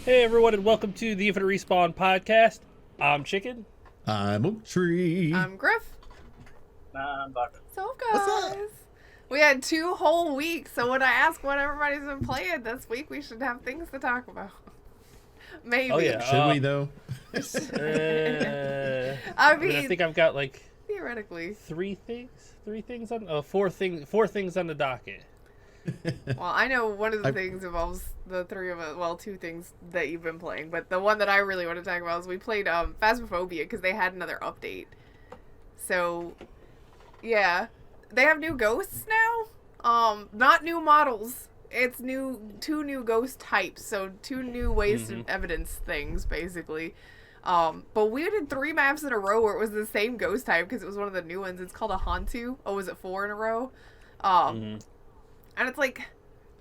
Hey everyone, and welcome to the Infinite Respawn podcast. I'm Chicken. I'm Oak Tree. I'm Griff. I'm Bucket. So What's guys, up? we had 2 whole weeks. So when I ask what everybody's been playing this week, we should have things to talk about. Maybe. Oh, yeah. Should we though? I I mean, think I've got like theoretically. four things on the docket. Well, I know one of the things involves the 3 of us. Well, 2 things that you've been playing, but the one that I really want to talk about is we played Phasmophobia because they had another update. So, yeah, they have new ghosts now. Not new models. It's 2 new ghost types. So 2 new ways to evidence things, basically. But we did 3 maps in a row where it was the same ghost type because it was one of the new ones. It's called a Hantu. Oh, was it 4 in a row? And it's like,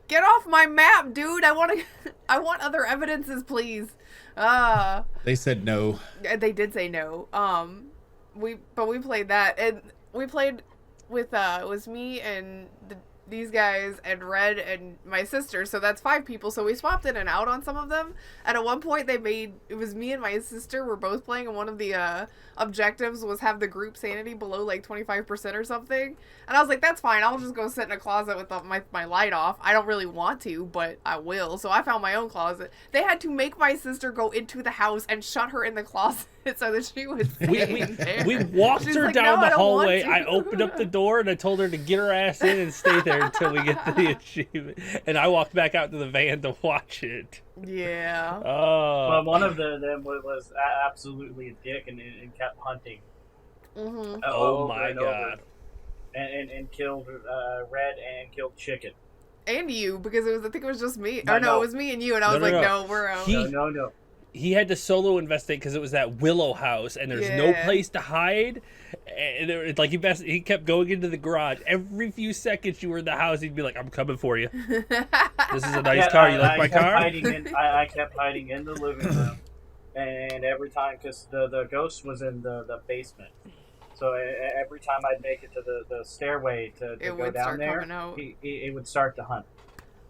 get off my map, dude. I want other evidences, please. They said no. They did say no. We played that, and we played with it was me and these guys and Red and my sister, so that's 5 people. So we swapped in and out on some of them. And at one point it was me and my sister were both playing, and one of the objectives was have the group sanity below like 25% or something. And I was like, that's fine, I'll just go sit in a closet with my light off. I don't really want to, but I will. So I found my own closet. They had to make my sister go into the house and shut her in the closet so that she would stay in there. We walked She's her like, down "No, I the don't want hallway. to." I opened up the door and I told her to get her ass in and stay there until we get to the achievement. And I walked back out to the van to watch it. Yeah. Well, one of them was absolutely a dick and kept hunting. Mm-hmm. Oh over my and over. god. And killed Red and killed Chicken. And you, because I think it was just me. No, Or no, no. it was me and you, and I was No, like, no. no, we're out. No. He had to solo investigate because it was that Willow house, and there's no Yeah. place to hide. And like he kept going into the garage. Every few seconds you were in the house, he'd be like, "I'm coming for you. This is a nice car. You like my car?" I kept hiding in the living room, and every time, because the ghost was in the basement, so every time I'd make it to the stairway to It go would down start there, coming out. it would start to hunt.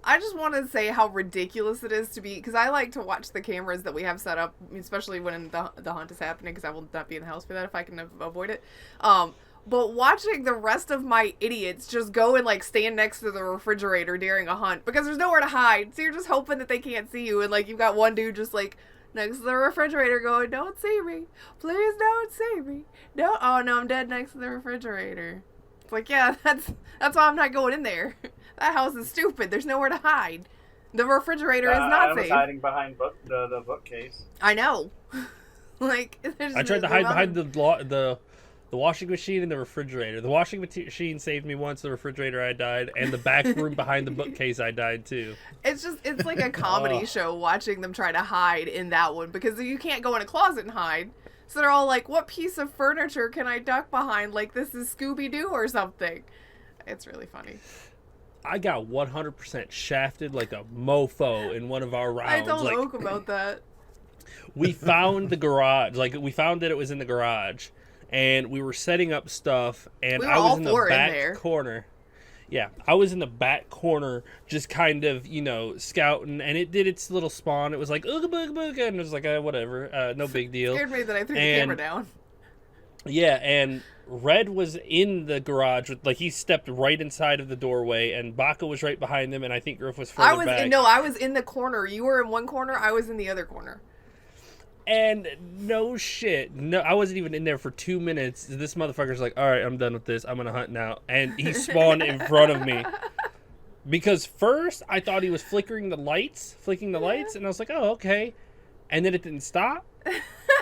I just want to say how ridiculous it is to be, because I like to watch the cameras that we have set up, especially when the hunt is happening, because I will not be in the house for that if I can avoid it. But watching the rest of my idiots just go and like stand next to the refrigerator during a hunt because there's nowhere to hide, so you're just hoping that they can't see you, and like you've got one dude just like next to the refrigerator going, "Don't see me, please don't see me, no, oh no, I'm dead next to the refrigerator." It's like, yeah, that's why I'm not going in there. That house is stupid. There's nowhere to hide. The refrigerator is I not was safe. hiding behind the bookcase. I know. Like, I tried to hide behind the washing machine and the refrigerator. The washing machine saved me once. The refrigerator, I died, and the back room behind the bookcase, I died too. It's like a comedy show watching them try to hide in that one because you can't go in a closet and hide. So they're all like, "What piece of furniture can I duck behind? Like this is Scooby-Doo or something." It's really funny. I got 100% shafted like a mofo in one of our I rounds. told Like, Oak about that. we found the garage. Like, we found that it was in the garage, and we were setting up stuff, and We were I was all in the four in back there. corner. Yeah, I was in the back corner, just kind of, scouting, and it did its little spawn. It was like, ooga booga booga, and it was like, whatever, no big deal. Scared me that I threw the And- camera down. Yeah, and Red was in the garage, like he stepped right inside of the doorway, and Baka was right behind him, and I think Griff was further back. I was in the corner. You were in one corner. I was in the other corner. And no shit, no, I wasn't even in there for 2 minutes. This motherfucker's like, "All right, I'm done with this. I'm gonna hunt now," and he spawned in front of me. Because first I thought he was flicking the lights, and I was like, "Oh, okay," and then it didn't stop.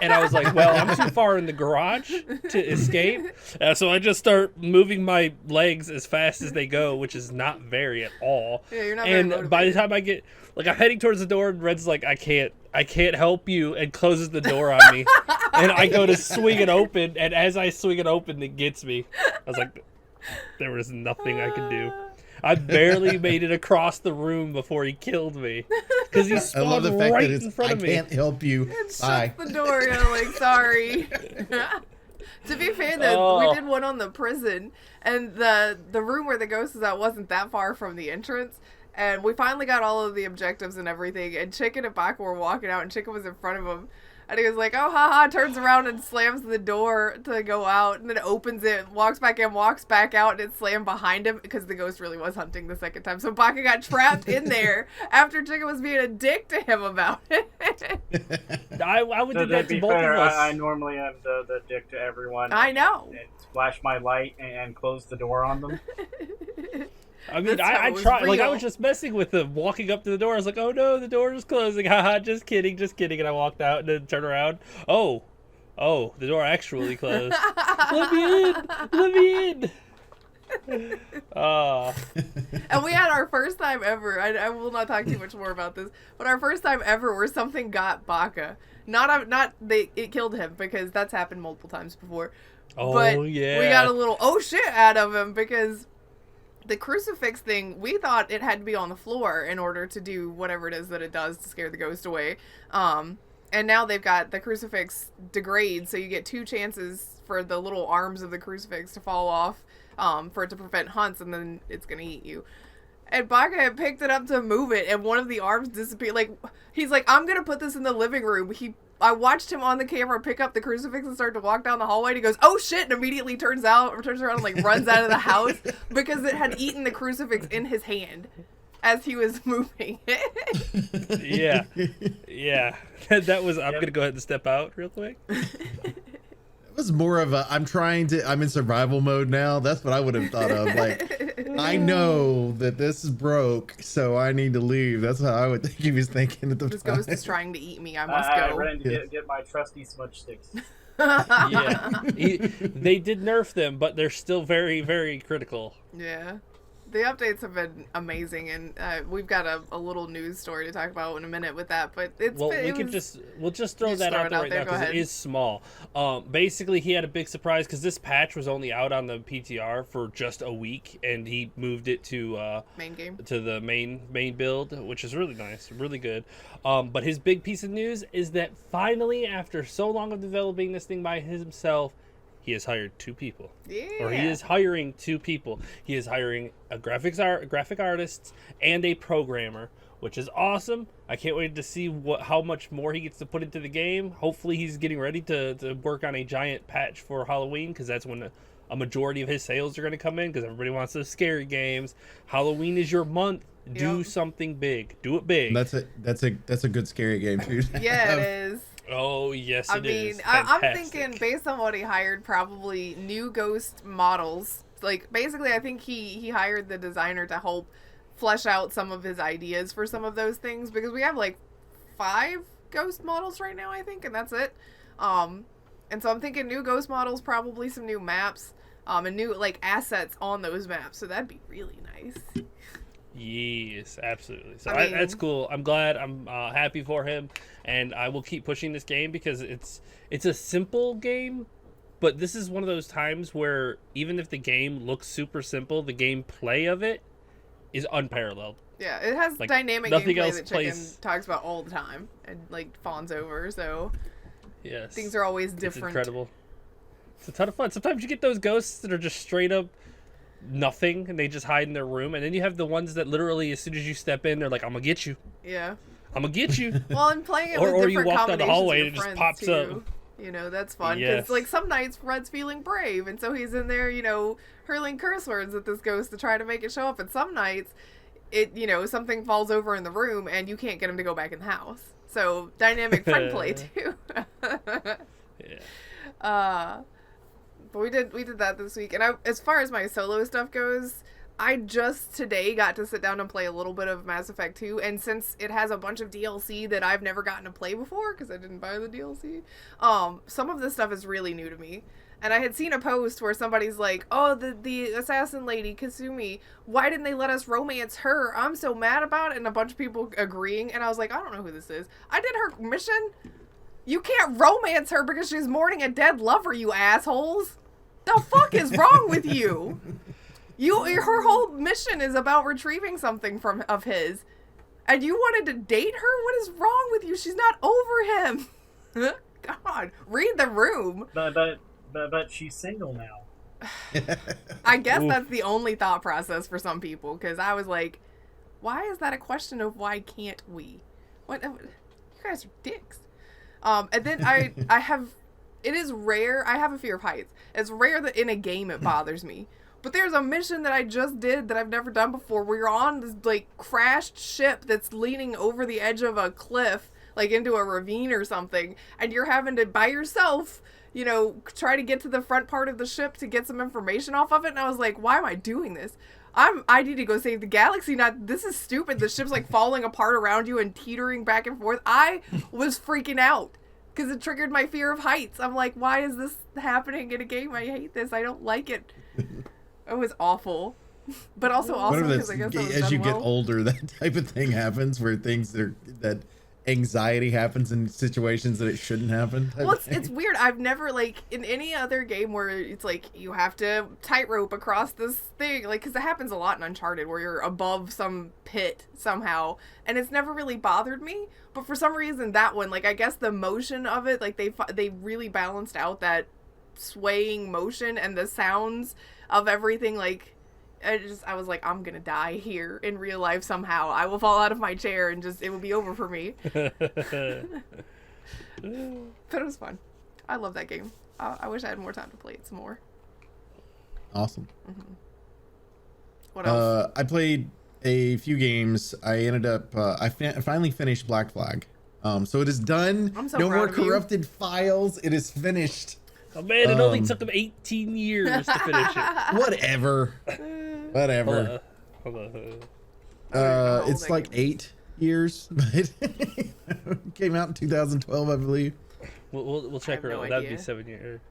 And I was like, well, I'm too far in the garage to escape. So I just start moving my legs as fast as they go, which is not very at all. Yeah, you're not very And by the motivated. time I get, like, I'm heading towards the door, and Red's like, I can't help you, and closes the door on me. And I go to swing it open, and as I swing it open, it gets me. I was like, there was nothing I could do. I barely made it across the room before he killed me. Because he I spawned love the fact right that in it's front I of me. can't help you. Bye. Shut the door. You're like, sorry. To be fair, though, Oh. we did one on the prison, and the room where the ghost is at wasn't that far from the entrance. And we finally got all of the objectives and everything. And Chicken and Baka were walking out, and Chicken was in front of him. And he was like, oh, haha, turns around and slams the door to go out, and then opens it, walks back in, walks back out, and it slammed behind him because the ghost really was hunting the second time. So Baka got trapped in there after Chicken was being a dick to him about it. I would do that to be both fair, of us. I normally am the dick to everyone. I know. And flash my light and close the door on them. I mean, That's how I it was tried. Like, I real. was just messing with him, walking up to the door. I was like, "Oh no, the door is closing." Haha, just kidding, just kidding. And I walked out and then turned around. Oh, the door actually closed. Let me in. Let me in. And we had our first time ever. I will not talk too much more about this, but our first time ever where something got Baka. It killed him, because that's happened multiple times before. Oh, but yeah. we got a little oh shit out of him, because the crucifix thing, we thought it had to be on the floor in order to do whatever it is that it does to scare the ghost away. And now they've got the crucifix degrade, so you get 2 chances for the little arms of the crucifix to fall off, for it to prevent hunts, and then it's gonna eat you. And Baka had picked it up to move it, and one of the arms disappeared. Like, he's like, I'm gonna put this in the living room. I watched him on the camera pick up the crucifix and start to walk down the hallway, and he goes, oh shit, and immediately turns around and like runs out of the house because it had eaten the crucifix in his hand as he was moving it. Yeah. That was. I'm gonna go ahead and step out real quick. It was more of a, I'm in survival mode now. That's what I would have thought of. Like, I know that this is broke, so I need to leave. That's how I would think he was thinking at the This time. ghost is trying to eat me. I must I go. ran to get my trusty smudge sticks. Yeah. They did nerf them, but they're still very, very critical. Yeah. The updates have been amazing, and we've got a little news story to talk about in a minute with that. But We'll just throw that out there right now because it is small. Basically, he had a big surprise because this patch was only out on the PTR for just a week, and he moved it to main game to the main build, which is really nice, really good. But his big piece of news is that finally, after so long of developing this thing by himself, he has hired 2 people. Yeah. Or he is hiring 2 people. He is hiring a graphic artist and a programmer, which is awesome. I can't wait to see how much more he gets to put into the game. Hopefully he's getting ready to work on a giant patch for Halloween, because that's when a majority of his sales are going to come in, because everybody wants those scary games. Halloween is your month. Do something big. Do it big. That's a good scary game too. Yeah, it is. Oh, yes, I it mean, is. I'm Fantastic. thinking based on what he hired, probably new ghost models. Like, basically, I think he hired the designer to help flesh out some of his ideas for some of those things, because we have like 5 ghost models right now, I think, and that's it. And so I'm thinking new ghost models, probably some new maps, and new like assets on those maps. So that'd be really nice. Yes, absolutely. So I mean, that's cool. I'm glad. I'm happy for him, and I will keep pushing this game because it's a simple game, but this is one of those times where even if the game looks super simple, the gameplay of it is unparalleled. Yeah, it has Like, dynamic nothing gameplay else that Chicken plays- talks about all the time and like fawns over. So Yes, things are always It's different. incredible. It's a ton of fun. Sometimes you get those ghosts that are just straight up nothing, and they just hide in their room, and then you have the ones that literally, as soon as you step in, they're like, "I'm gonna get you. Yeah. I'm gonna get you." Well, and playing it Or- with or you different walk down the combinations hallway of and it just friends, pops too. up. You know, that's fun. Yes. Because, like, some nights Fred's feeling brave, and so he's in there, you know, hurling curse words at this ghost to try to make it show up. And some nights, something falls over in the room, and you can't get him to go back in the house. So, dynamic friend play, too. Yeah. But we did that this week. And as far as my solo stuff goes, I just today got to sit down and play a little bit of Mass Effect 2, and since it has a bunch of DLC that I've never gotten to play before, because I didn't buy the DLC, some of this stuff is really new to me. And I had seen a post where somebody's like, oh, the assassin lady, Kasumi, why didn't they let us romance her? I'm so mad about it, and a bunch of people agreeing, and I was like, I don't know who this is. I did her mission. You can't romance her because she's mourning a dead lover, you assholes. The fuck is wrong with you? Her whole mission is about retrieving something of his, and you wanted to date her? What is wrong with you? She's not over him. God, read the room. But she's single now. I guess Oof. that's the only thought process for some people, because I was like, why is that a question of why can't we? What you guys are dicks. And then I have, it is rare. I have a fear of heights. It's rare that in a game it bothers me. But there's a mission that I just did that I've never done before, where you're on this like crashed ship that's leaning over the edge of a cliff, like into a ravine or something, and you're having to by yourself, you know, try to get to the front part of the ship to get some information off of it. And I was like, why am I doing this? I need to go save the galaxy. Not, this is stupid. The ship's like falling apart around you and teetering back and forth. I was freaking out because it triggered my fear of heights. I'm like, why is this happening in a game? I hate this. I don't like it. It was awful, but also awesome because I guess that was as done you get well. older, that type of thing happens where that anxiety happens in situations that it shouldn't happen. Well, it's weird. I've never, like, in any other game where it's like you have to tightrope across this thing, like, because it happens a lot in Uncharted where you're above some pit somehow, and it's never really bothered me. But for some reason, that one, like, I guess the motion of it, like, they really balanced out that swaying motion and the sounds of everything. Like, I was like, I'm gonna die here in real life somehow. I will fall out of my chair and just, it will be over for me. But it was fun. I love that game. I wish I had more time to play it some more. Awesome. Mm-hmm. What else? I played a few games. I ended up, I finally finished Black Flag. So it is done. I'm so no proud more of you. corrupted files. It is finished. Oh man, it only took them 18 years to finish it. Whatever. Whatever. Hold on. I don't even know how It's old like that game 8 years, but it came out in 2012, I believe. We'll check have her no out. That'd be idea. 7 years.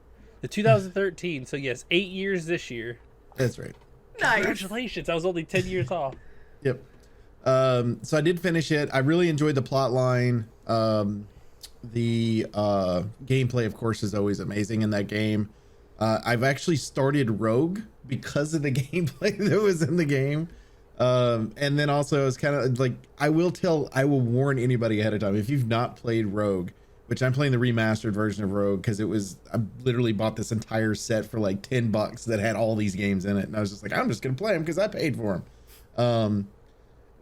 The 2013. So yes, 8 years this year. That's right. Nice. Congratulations! I was only 10 years off. Yep. So I did finish it. I really enjoyed the plot line. The gameplay, of course, is always amazing in that game. I've actually started Rogue because of the gameplay that was in the game. And then also it's kind of like, I will warn anybody ahead of time, if you've not played Rogue, which I'm playing the remastered version of Rogue because I literally bought this entire set for like $10 that had all these games in it. And I was just like, I'm just going to play them because I paid for them.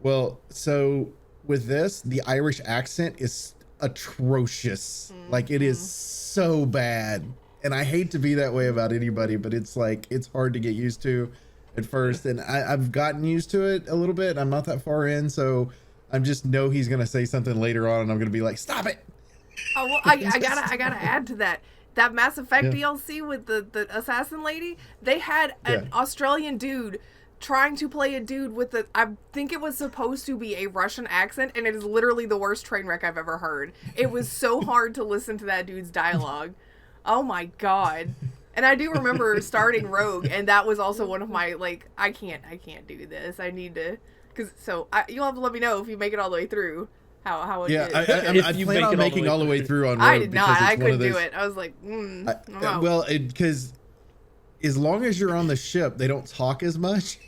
Well, so with this, the Irish accent is atrocious. Like, it is so bad. And I hate to be that way about anybody, but it's like, it's hard to get used to at first. And I've gotten used to it a little bit. I'm not that far in, so I just know he's going to say something later on and I'm going to be like, stop it. Oh, well, I gotta add to that. That Mass Effect Yeah. DLC with the assassin lady, they had an Australian dude trying to play a dude with I think it was supposed to be a Russian accent, and it is literally the worst train wreck I've ever heard. It was so hard to listen to that dude's dialogue. Oh my god. And I do remember starting Rogue, and that was also one of my, like, I can't do this. I need to, you'll have to let me know if you make it all the way through. How it Yeah, is. I If you plan make on it all the making way all the way through on Rogue. I did not. because it's I one couldn't of those, do it. I was like, I'm out. well, because as long as you're on the ship, they don't talk as much.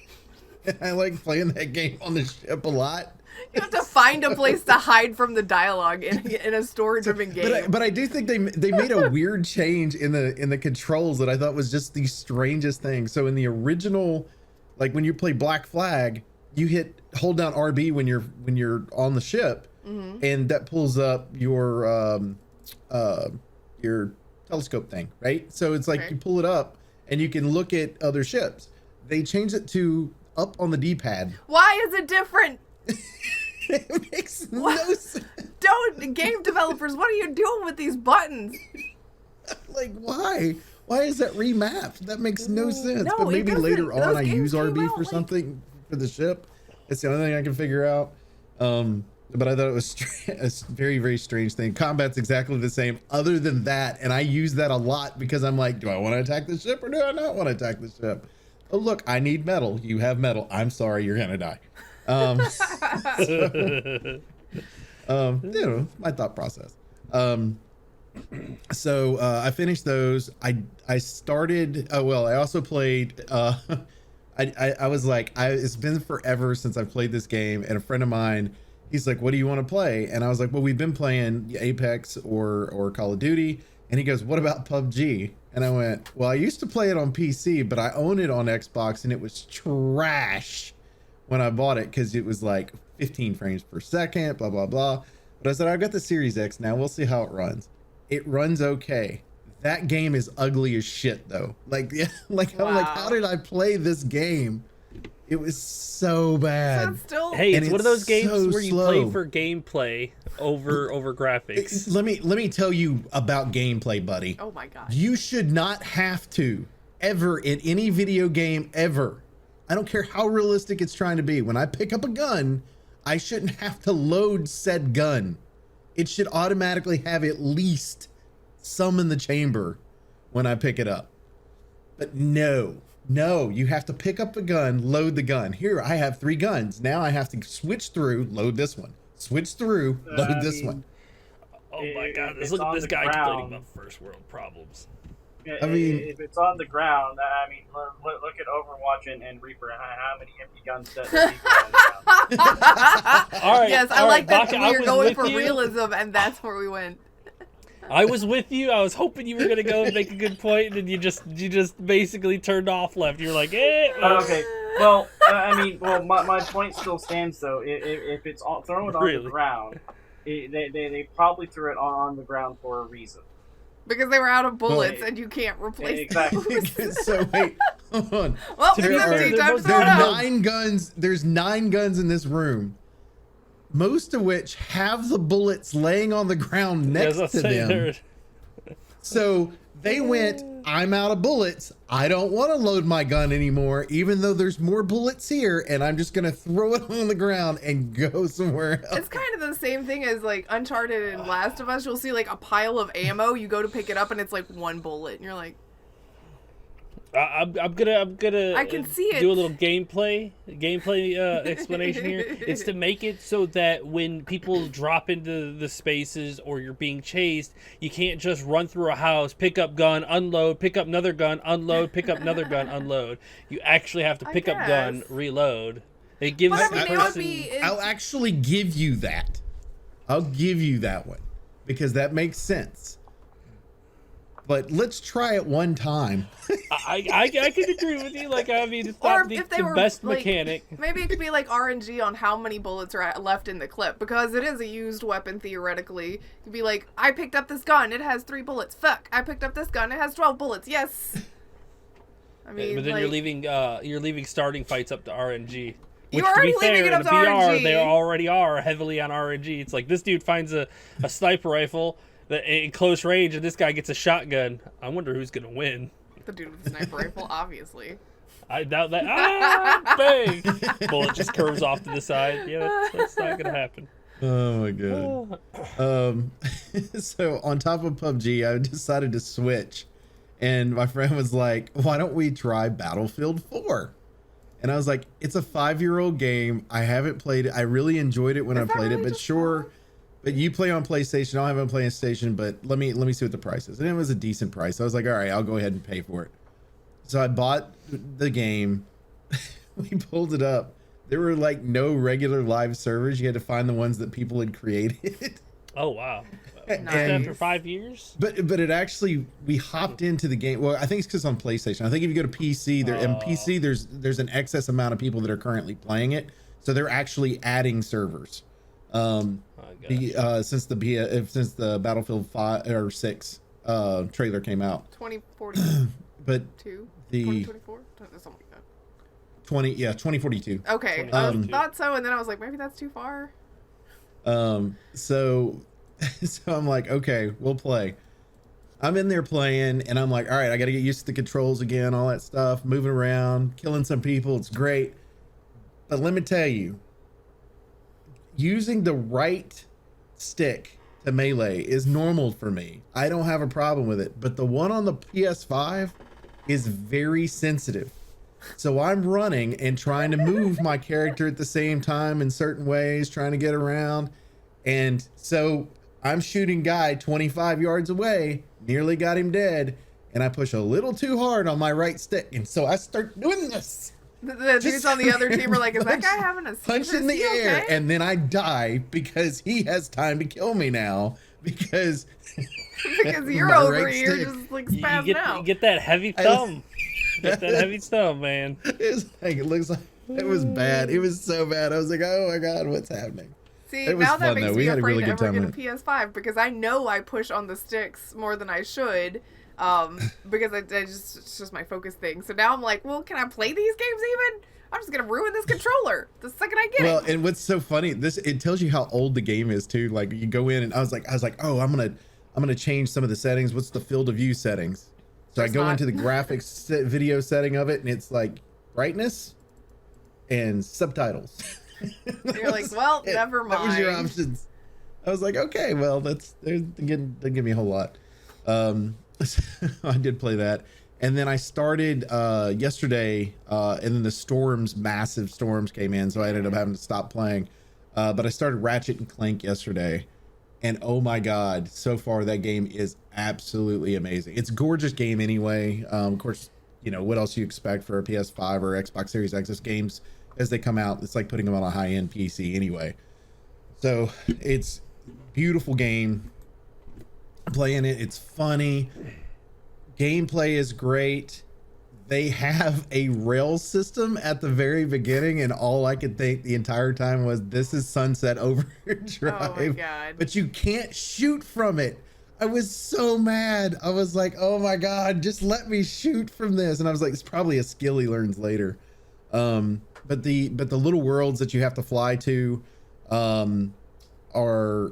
I like playing that game on the ship a lot. You have to find a place to hide from the dialogue in a story-driven game. But I do think they made a weird change in the controls that I thought was just the strangest thing. So in the original, like when you play Black Flag, you hold down RB when you're on the ship, and that pulls up your telescope thing, right? So it's like you pull it up and you can look at other ships. They changed it to up on the D-pad. Why is it different? It makes no sense. Game developers, what are you doing with these buttons? Like, why? Why is that remapped? That makes no sense. No, But it maybe doesn't. later on Those I games use came RB out, for like- something for the ship. It's the only thing I can figure out. But I thought it was a very, very strange thing. Combat's exactly the same other than that. And I use that a lot because I'm like, do I want to attack the ship or do I not want to attack the ship? Oh, look, I need metal. You have metal. I'm sorry, you're going to die. You know, my thought process. So I finished those. I started. Oh well, I also played. I was like, it's been forever since I've played this game, and a friend of mine, he's like, "What do you want to play?" And I was like, "Well, we've been playing Apex or Call of Duty." And he goes, "What about PUBG?" And I went, "Well, I used to play it on PC, but I own it on Xbox, and it was trash when I bought it because it was like 15 frames per second, blah, blah, blah. But I said, I've got the Series X now. We'll see how it runs. It runs okay. That game is ugly as shit though. Like, yeah, like, I'm like, how did I play this game? It was so bad. That's still Hey, And it's one of it's those games so where you slow. play for gameplay over graphics. Let me tell you about gameplay, buddy. Oh my god. You should not have to ever in any video game ever. I don't care how realistic it's trying to be. When I pick up a gun, I shouldn't have to load said gun. It should automatically have at least some in the chamber when I pick it up. But no, you have to pick up the gun, load the gun. Here, I have 3 guns. Now I have to switch through, load this one. Switch through, load this one. Oh my god, It's look at on this the guy ground. complaining about first world problems. I mean- if it's on the ground, I mean, look at Overwatch and Reaper. How many empty guns that people on the ground? All right, Yes, I all like right, that Baka, I we were was going with for you. realism, and that's where we went. I was with you. I was hoping you were gonna go and make a good point, and then you just basically turned off left. You're like, Okay. Well, my point still stands though. If it's thrown on Really? the ground, they probably threw it on the ground for a reason. Because they were out of bullets, Well, and you can't replace Exactly. those. So wait, hold on. Well, To it's be empty. fair, Time to throw they're it There's out. 9 guns. There's 9 guns in this room, most of which have the bullets laying on the ground next to them. So they went, I'm out of bullets. I don't want to load my gun anymore, even though there's more bullets here, and I'm just gonna throw it on the ground and go somewhere else. It's kind of the same thing as like Uncharted and Last of Us. You'll see like a pile of ammo. You go to pick it up, and it's like 1 bullet, and you're like, I'm gonna. I can see it. Do a little gameplay explanation here. It's to make it so that when people drop into the spaces or you're being chased, you can't just run through a house, pick up gun, unload, pick up another gun, unload, pick up another gun, unload. You actually have to I pick up gun, guess. reload. It gives But I the mean, it would person. be. I'll actually give you that. I'll give you that one because that makes sense. But let's try it one time. I can agree with you. Like, I mean, it's Or not if they the were, best like, mechanic. Maybe it could be like RNG on how many bullets are left in the clip, because it is a used weapon theoretically. It could be like, I picked up this gun, it has 3 bullets. Fuck, I picked up this gun, it has 12 bullets. Yes. I mean, But then like, you're leaving starting fights up to RNG. You're Which, to already be fair, leaving it in up the to BR, RNG. they already are heavily on RNG. It's like this dude finds a sniper rifle that in close range, and this guy gets a shotgun. I wonder who's gonna win. the dude with the sniper rifle, obviously. I doubt that. Ah, bang! Bullet just curves off to the side. Yeah, that's not gonna happen. Oh my god. So on top of PUBG, I decided to switch, and my friend was like, "Why don't we try Battlefield 4?" And I was like, "It's a 5-year-old game. I haven't played it. I really enjoyed it when I Is that played it, really but just sure." 5? But you play on PlayStation. I haven't played on PlayStation, but let me see what the price is. And it was a decent price. So I was like, all right, I'll go ahead and pay for it. So I bought the game. We pulled it up. There were like no regular live servers. You had to find the ones that people had created. Oh wow! Nice. After 5 years. But it actually, we hopped into the game. Well, I think it's because on PlayStation. I think if you go to PC, in PC there's an excess amount of people that are currently playing it. So they're actually adding servers. Since the Battlefield 5 or 6 trailer came out. 2042? But the 2024? Something like that. 2042. Okay, 2042. I thought so, and then I was like, maybe that's too far. So I'm like, okay, we'll play. I'm in there playing, and I'm like, all right, I got to get used to the controls again, all that stuff, moving around, killing some people. It's great. But let me tell you, using the right stick to melee is normal for me. I don't have a problem with it. But the one on the PS5 is very sensitive. So I'm running and trying to move my character at the same time in certain ways, trying to get around. And so I'm shooting guy 25 yards away, nearly got him dead. And I push a little too hard on my right stick. And so I start doing this. The dudes on the other team are like, is that guy having a Punch seizure? in the Is he air, okay? and then I die because he has time to kill me now because Because you're my over right here stick. just like You spazzing get out. you get that heavy thumb. Get that heavy thumb, man. it's like it looks like It was bad. It was so bad. I was like, oh my god, what's happening? See, It was now that fun, makes though. me We had a afraid really to good ever time get a with PS5 because I know I push on the sticks more than I should. Because I just it's just my focus thing. So now I'm like, well, can I play these games even? I'm just gonna ruin this controller the second I get Well, it. and what's so funny, it tells you how old the game is too. Like you go in and I was like, oh, I'm gonna change some of the settings. What's the field of view settings? So I It's go not. into the graphics video setting of it, and it's like brightness and subtitles. You're like, well, never That was your mind. options. I was like, okay, well, didn't give me a whole lot. I did play that. And then I started yesterday, and then massive storms came in, so I ended up having to stop playing. But I started Ratchet and Clank yesterday, and oh my god, so far that game is absolutely amazing. It's a gorgeous game anyway. Of course, you know what else you expect for a PS5 or Xbox Series X games as they come out. It's like putting them on a high-end PC anyway. So it's beautiful game. Playing it, it's funny. Gameplay is great. They have a rail system at the very beginning, and all I could think the entire time was, this is Sunset Overdrive. Oh my god. But you can't shoot from it. I was so mad. I was like, oh my god, just let me shoot from this. And I was like, it's probably a skill he learns later. But the little worlds that you have to fly to are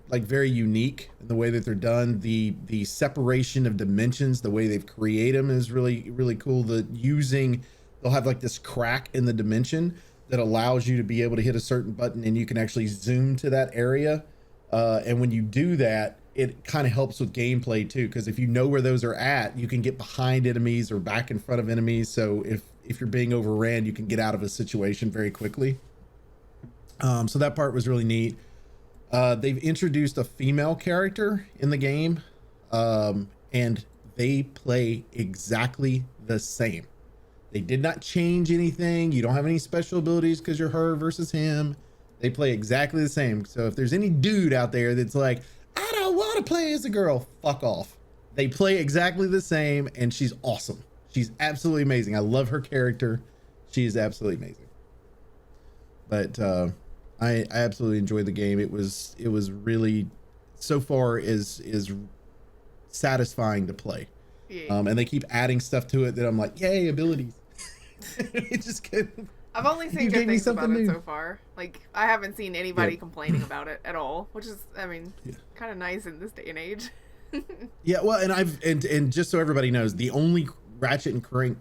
like very unique in the way that they're done. The separation of dimensions, the way they've created them is really cool. They'll have like this crack in the dimension that allows you to be able to hit a certain button and you can actually zoom to that area. And when you do that, it kind of helps with gameplay too, because if you know where those are at, you can get behind enemies or back in front of enemies. So if you're being overran, you can get out of a situation very quickly. So that part was really neat. They've introduced a female character in the game, and they play exactly the same. They did not change anything. You don't have any special abilities because you're her versus him. They play exactly the same. So if there's any dude out there that's like, I don't want to play as a girl, fuck off. They play exactly the same, and she's awesome. She's absolutely amazing. I love her character. She is absolutely amazing. But I absolutely enjoyed the game. It was really, so far is satisfying to play. Yeah. And they keep adding stuff to it that I'm like, yay, abilities. It just couldn't. I've only seen You good gave me things about something it new. so far. Like, I haven't seen anybody Yeah. complaining about it at all, which is, I mean, Yeah. kind of nice in this day and age. Yeah, well, and just so everybody knows, the only Ratchet and Clank,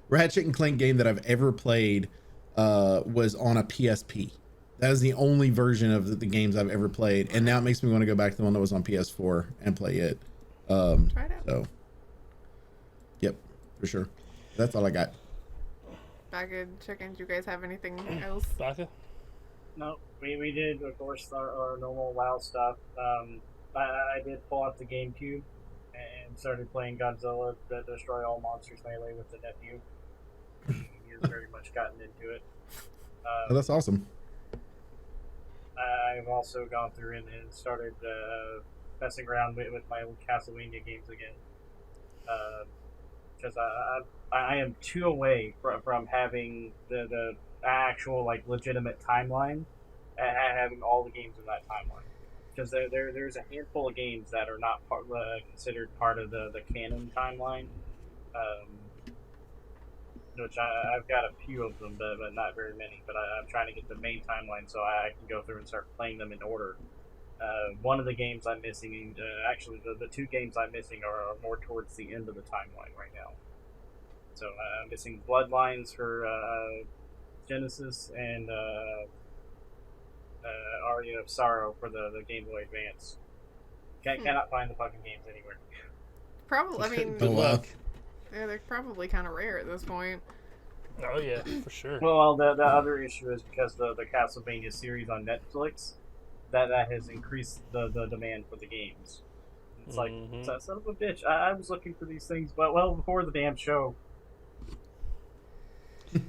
Ratchet and Clank game that I've ever played was on a PSP. That is the only version of the games I've ever played, and now it makes me want to go back to the one that was on PS4 and play it. Try it out. So, yep, for sure. That's all I got. Back in chickens, you guys have anything else? Baka? No, we did, of course, our normal WoW stuff. I did pull out the GameCube and started playing Godzilla, the Destroy All Monsters Melee with the nephew. He's very much gotten into it. Oh, that's awesome. I've also gone through and started messing around with my old Castlevania games again. Because I am too away from having the actual, like, legitimate timeline and having all the games in that timeline. Because there's a handful of games that are not considered part of the canon timeline. Which I've got a few of them, but not very many. But I'm trying to get the main timeline so I can go through and start playing them in order. One of the games I'm missing, actually the two games I'm missing are more towards the end of the timeline right now. So I'm missing Bloodlines for Genesis and Aria of Sorrow for the Game Boy Advance. Cannot find the fucking games anywhere. Probably, I mean, Oh, wow. yeah, they're probably kind of rare at this point. Oh yeah, for sure. Well, the other issue is because the Castlevania series on Netflix, that has increased the demand for the games. It's like, son of a bitch, I was looking for these things, but well before the damn show.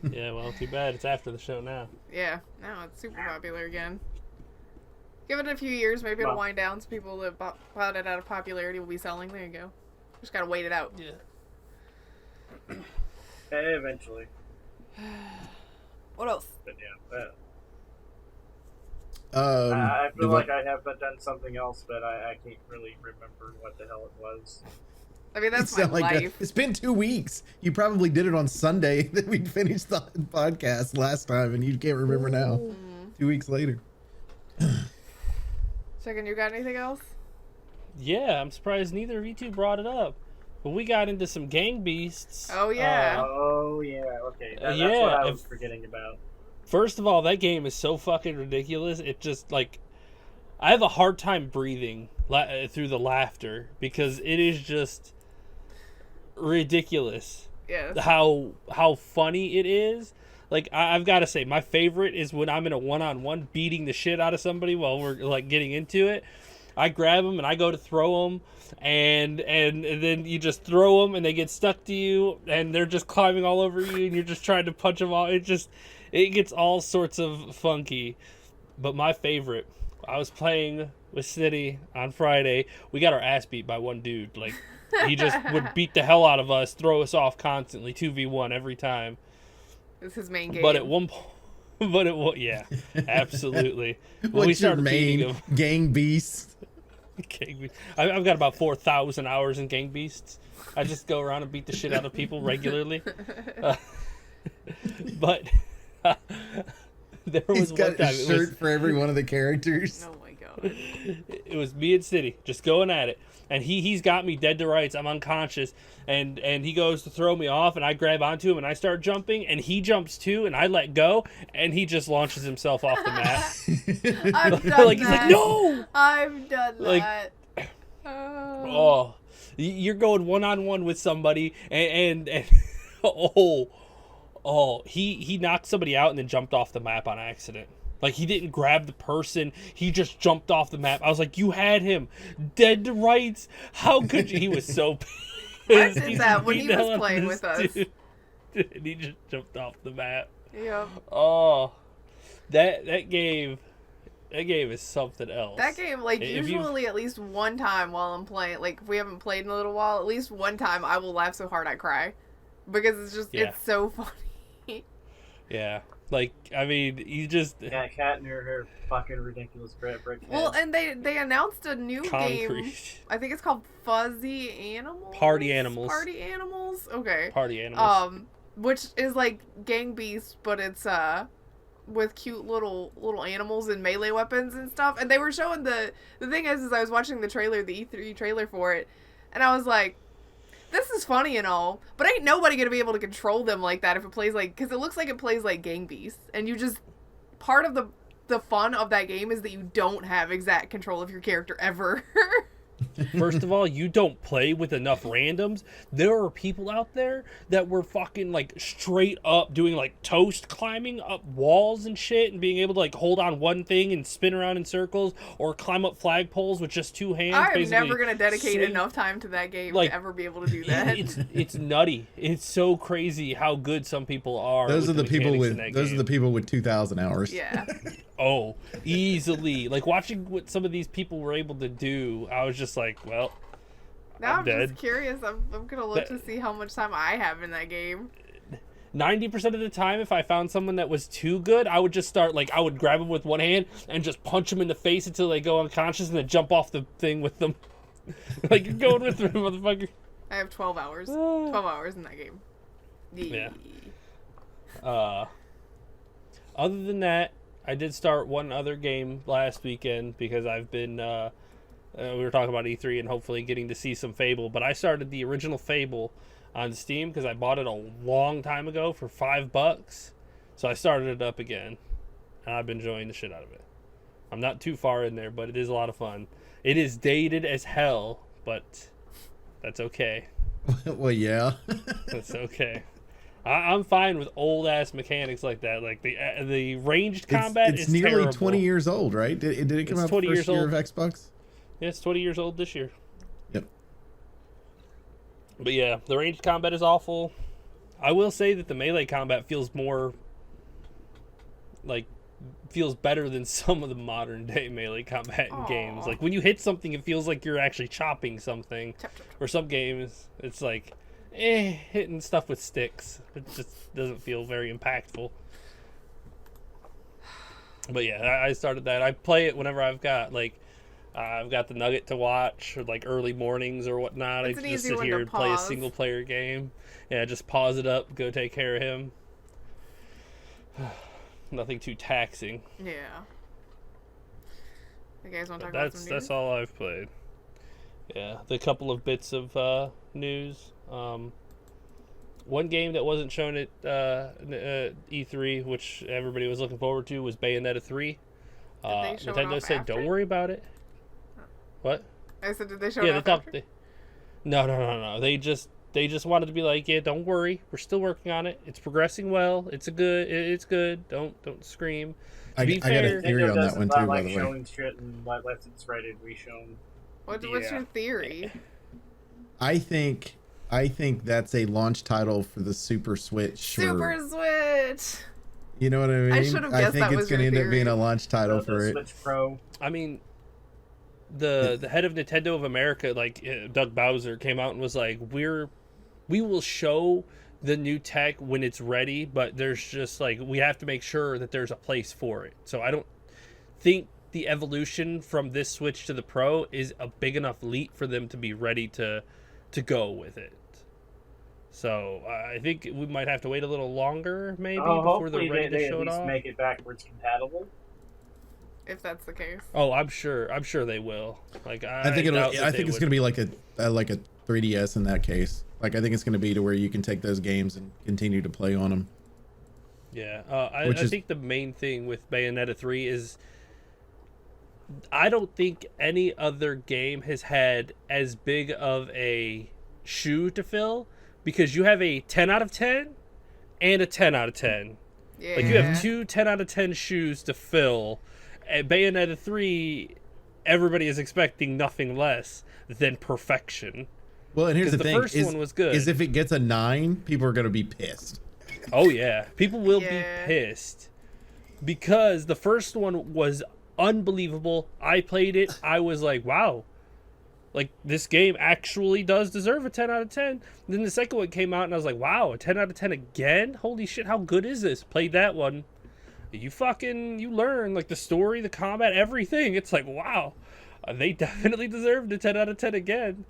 Yeah, well, too bad it's after the show now. Yeah, now it's super popular again. Give it a few years, maybe it'll Well- wind down. Some people that bought it out of popularity will be selling. There you go. Just gotta wait it out. Yeah. Eventually. What else? But yeah, Um, I feel devo- like I have done something else, but I can't really remember what the hell it was. I mean, that's It's my not like life. it's been 2 weeks. You probably did it on Sunday that we finished the podcast last time, and you can't remember now. 2 weeks later. Chicken, you got anything else? Yeah, I'm surprised neither of you two brought it up. But we got into some gang beasts. Oh, yeah. Oh yeah, okay. That's yeah, what I was if- forgetting about. First of all, that game is so fucking ridiculous. It just, like, I have a hard time breathing through the laughter because it is just ridiculous Yes. how funny it is. Like, I've got to say, my favorite is when I'm in a one-on-one beating the shit out of somebody while we're, like, getting into it. I grab them and I go to throw them, and then you just throw them and they get stuck to you, and they're just climbing all over you, and you're just trying to punch them all. It gets all sorts of funky. But my favorite, I was playing with City on Friday. We got our ass beat by one dude. Like, he just would beat the hell out of us, throw us off constantly, 2v1 every time. It's his main game. But at one point, yeah, absolutely. When we What's your started beating main him, gang beast? I've got about 4,000 hours in Gang Beasts. I just go around and beat the shit out of people regularly. But there was He's got one time a shirt for every one of the characters. Oh my god. it was me and City just going at it, and he's got me dead to rights. I'm unconscious, and he goes to throw me off, and I grab onto him and I start jumping, and he jumps too, and I let go, and he just launches himself off the map. I've done Like, he's that. like, no. I've done Like, that. Oh, you're going one-on-one with somebody, and he knocked somebody out and then jumped off the map on accident. Like, he didn't grab the person, he just jumped off the map. I was like, you had him dead to rights. How could you? He was so pissed. I did He's that when he beating the was hell out of playing this with us. dude. And he just jumped off the map. Yep. Oh, that game is something else. That game, like, If you- usually at least one time while I'm playing, like, if we haven't played in a little while, at least one time I will laugh so hard I cry. Because it's just, Yeah. it's so funny. Yeah, like, I mean, you just Yeah, Cat and her fucking ridiculous break. Well, and they announced a new game. concrete. I think it's called Fuzzy Animals? Party Animals. Party Animals? Okay. Party animals. Which is like Gang Beasts, but it's, with cute little animals and melee weapons and stuff. And they were showing the thing is I was watching the trailer, the E3 trailer for it, and I was like, this is funny and all, but ain't nobody gonna be able to control them like that if it plays like, because it looks like it plays like Gang Beasts, and you just, part of the fun of that game is that you don't have exact control of your character ever. First of all, you don't play with enough randoms. There are people out there that were fucking, like, straight up doing, like, toast climbing up walls and shit, and being able to, like, hold on one thing and spin around in circles, or climb up flagpoles with just two hands. I am basically never gonna dedicate swing- enough time to that game like, to ever be able to do that. It's nutty. It's so crazy how good some people are. Those are with the people mechanics with in that those are game. the people with 2,000 hours. Yeah. Oh, easily. Like, watching what some of these people were able to do, I was just like, well, Now I'm dead. just curious. I'm gonna look to see how much time I have in that game. 90% of the time, if I found someone that was too good, I would just start, like, I would grab them with one hand and just punch them in the face until they go unconscious and then jump off the thing with them. Like, you're going with them, motherfucker. I have 12 hours. 12 hours in that game. Yeah. Other than that, I did start one other game last weekend because I've been, we were talking about E3 and hopefully getting to see some Fable, but I started the original Fable on Steam because I bought it a long time ago for $5. So I started it up again, and I've been enjoying the shit out of it. I'm not too far in there, but it is a lot of fun. It is dated as hell, but that's okay. Well, yeah. That's okay. I'm fine with old ass mechanics like that. Like the ranged combat it's is nearly terrible. 20 years old, right? Did it come It's out 20 first years year old. of Xbox? Yeah, it's 20 years old this year. Yep. But yeah, the ranged combat is awful. I will say that the melee combat feels more feels better than some of the modern day melee combat in games. Like when you hit something, it feels like you're actually chopping something. Chop, chop, chop. Or some games, it's like hitting stuff with sticks. It just doesn't feel very impactful. But yeah, I started that. I play it whenever I've got I've got the nugget to watch, or like early mornings or whatnot. It's I an can just easy sit one here to and play a pause. single player game. Yeah, just pause it up, go take care of him. Nothing too taxing. Yeah. You guys want to talk about some news? That's all I've played. Yeah, the couple of bits of news. One game that wasn't shown at E3, which everybody was looking forward to, was Bayonetta 3. they show it Nintendo off said, after? "Don't worry about it." What? I said, did they show Yeah, it they off talked. after? No. They just wanted to be like, "Yeah, don't worry. We're still working on it. It's progressing well. It's good. Don't scream." To I be got a fair, theory Nintendo on that doesn't one not too, by like the way. showing shit and lets it spread it reshown. What's Yeah. your theory? I think that's a launch title for the Super Switch. Super Switch! You know what I mean? I should've guessed think that it's was gonna your end up being theory. a launch title The for it. Switch Pro. I mean, the head of Nintendo of America, Doug Bowser, came out and was like, "We will show the new tech when it's ready, but there's just we have to make sure that there's a place for it." So I don't think the evolution from this Switch to the Pro is a big enough leap for them to be ready to go with it. So I think we might have to wait a little longer, maybe, before they're Hopefully ready they to at show it least off. make it backwards compatible. If that's the case. Oh, I'm sure they will. I think it's gonna be like a 3DS in that case. I think it's gonna be to where you can take those games and continue to play on them. Yeah, I think the main thing with Bayonetta 3 is I don't think any other game has had as big of a shoe to fill, because you have a 10 out of 10 and a 10 out of 10. Yeah. You have two 10 out of 10 shoes to fill. At Bayonetta 3, everybody is expecting nothing less than perfection. Well, and here's 'Cause the the thing: first one was good. is if it gets a 9, people are gonna be pissed. Oh yeah, people will be Yeah. pissed because the first one was unbelievable. I played it. I was like, wow, this game actually does deserve a 10 out of 10. Then the second one came out and I was like, wow, a 10 out of 10 again? Holy shit, how good is this? Played that one. You learn the story, the combat, everything. It's like, wow, they definitely deserved a 10 out of 10 again.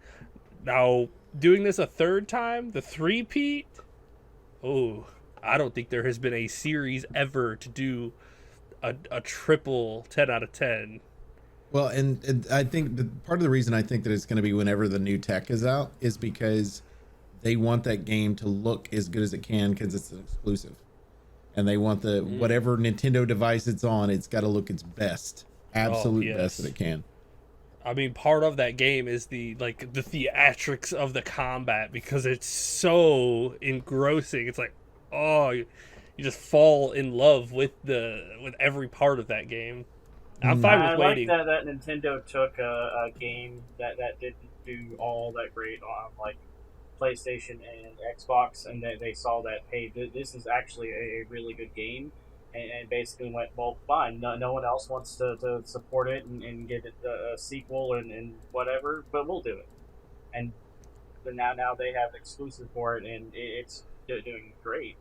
Now, doing this a third time, the three-peat, I don't think there has been a series ever to do a triple 10 out of 10. Well, and I think part of the reason I think that it's going to be whenever the new tech is out is because they want that game to look as good as it can because it's an exclusive, and they want whatever Nintendo device it's on, it's got to look its best, absolute best that it can. I mean, part of that game is the theatrics of the combat, because it's so engrossing. It's like, you just fall in love with every part of that game. I'm fine with waiting. I like that Nintendo took a game that didn't do all that great on PlayStation and Xbox, and they saw that, hey, this is actually a really good game, and basically went, well, fine, no one else wants to support it and give it a sequel and whatever, but we'll do it. And now they have exclusive for it, and it's doing great.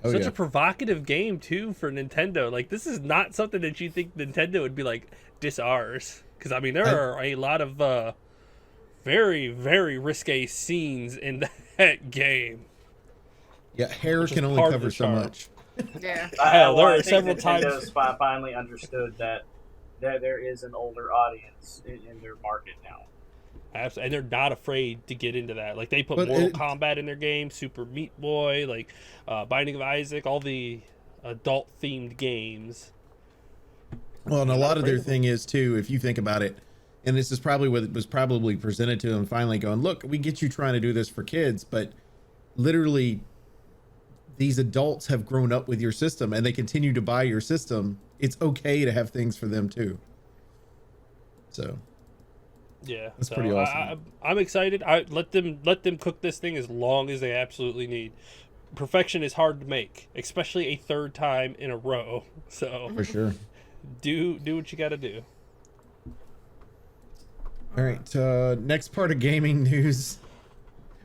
Such a provocative game too for Nintendo. This is not something that you think Nintendo would be dis ours, because I mean there are a lot of very, very risque scenes in that game. Yeah, hair Which is can only part of cover the so charm. much. Yeah. Hell, there I are think several Nintendo's times. finally understood that there is an older audience in their market now. Absolutely. And they're not afraid to get into that. They put But Mortal Kombat in their game, Super Meat Boy, Binding of Isaac, all the adult-themed games. Well, and a lot of their afraid of thing is too, if you think about it, and this is probably what was probably presented to them, finally going, look, we get you trying to do this for kids, but literally these adults have grown up with your system and they continue to buy your system. It's okay to have things for them too. So Yeah, that's pretty awesome. I'm excited. Let them cook this thing as long as they absolutely need. Perfection is hard to make, especially a third time in a row. So For sure. do what you got to do. All right. Next part of gaming news.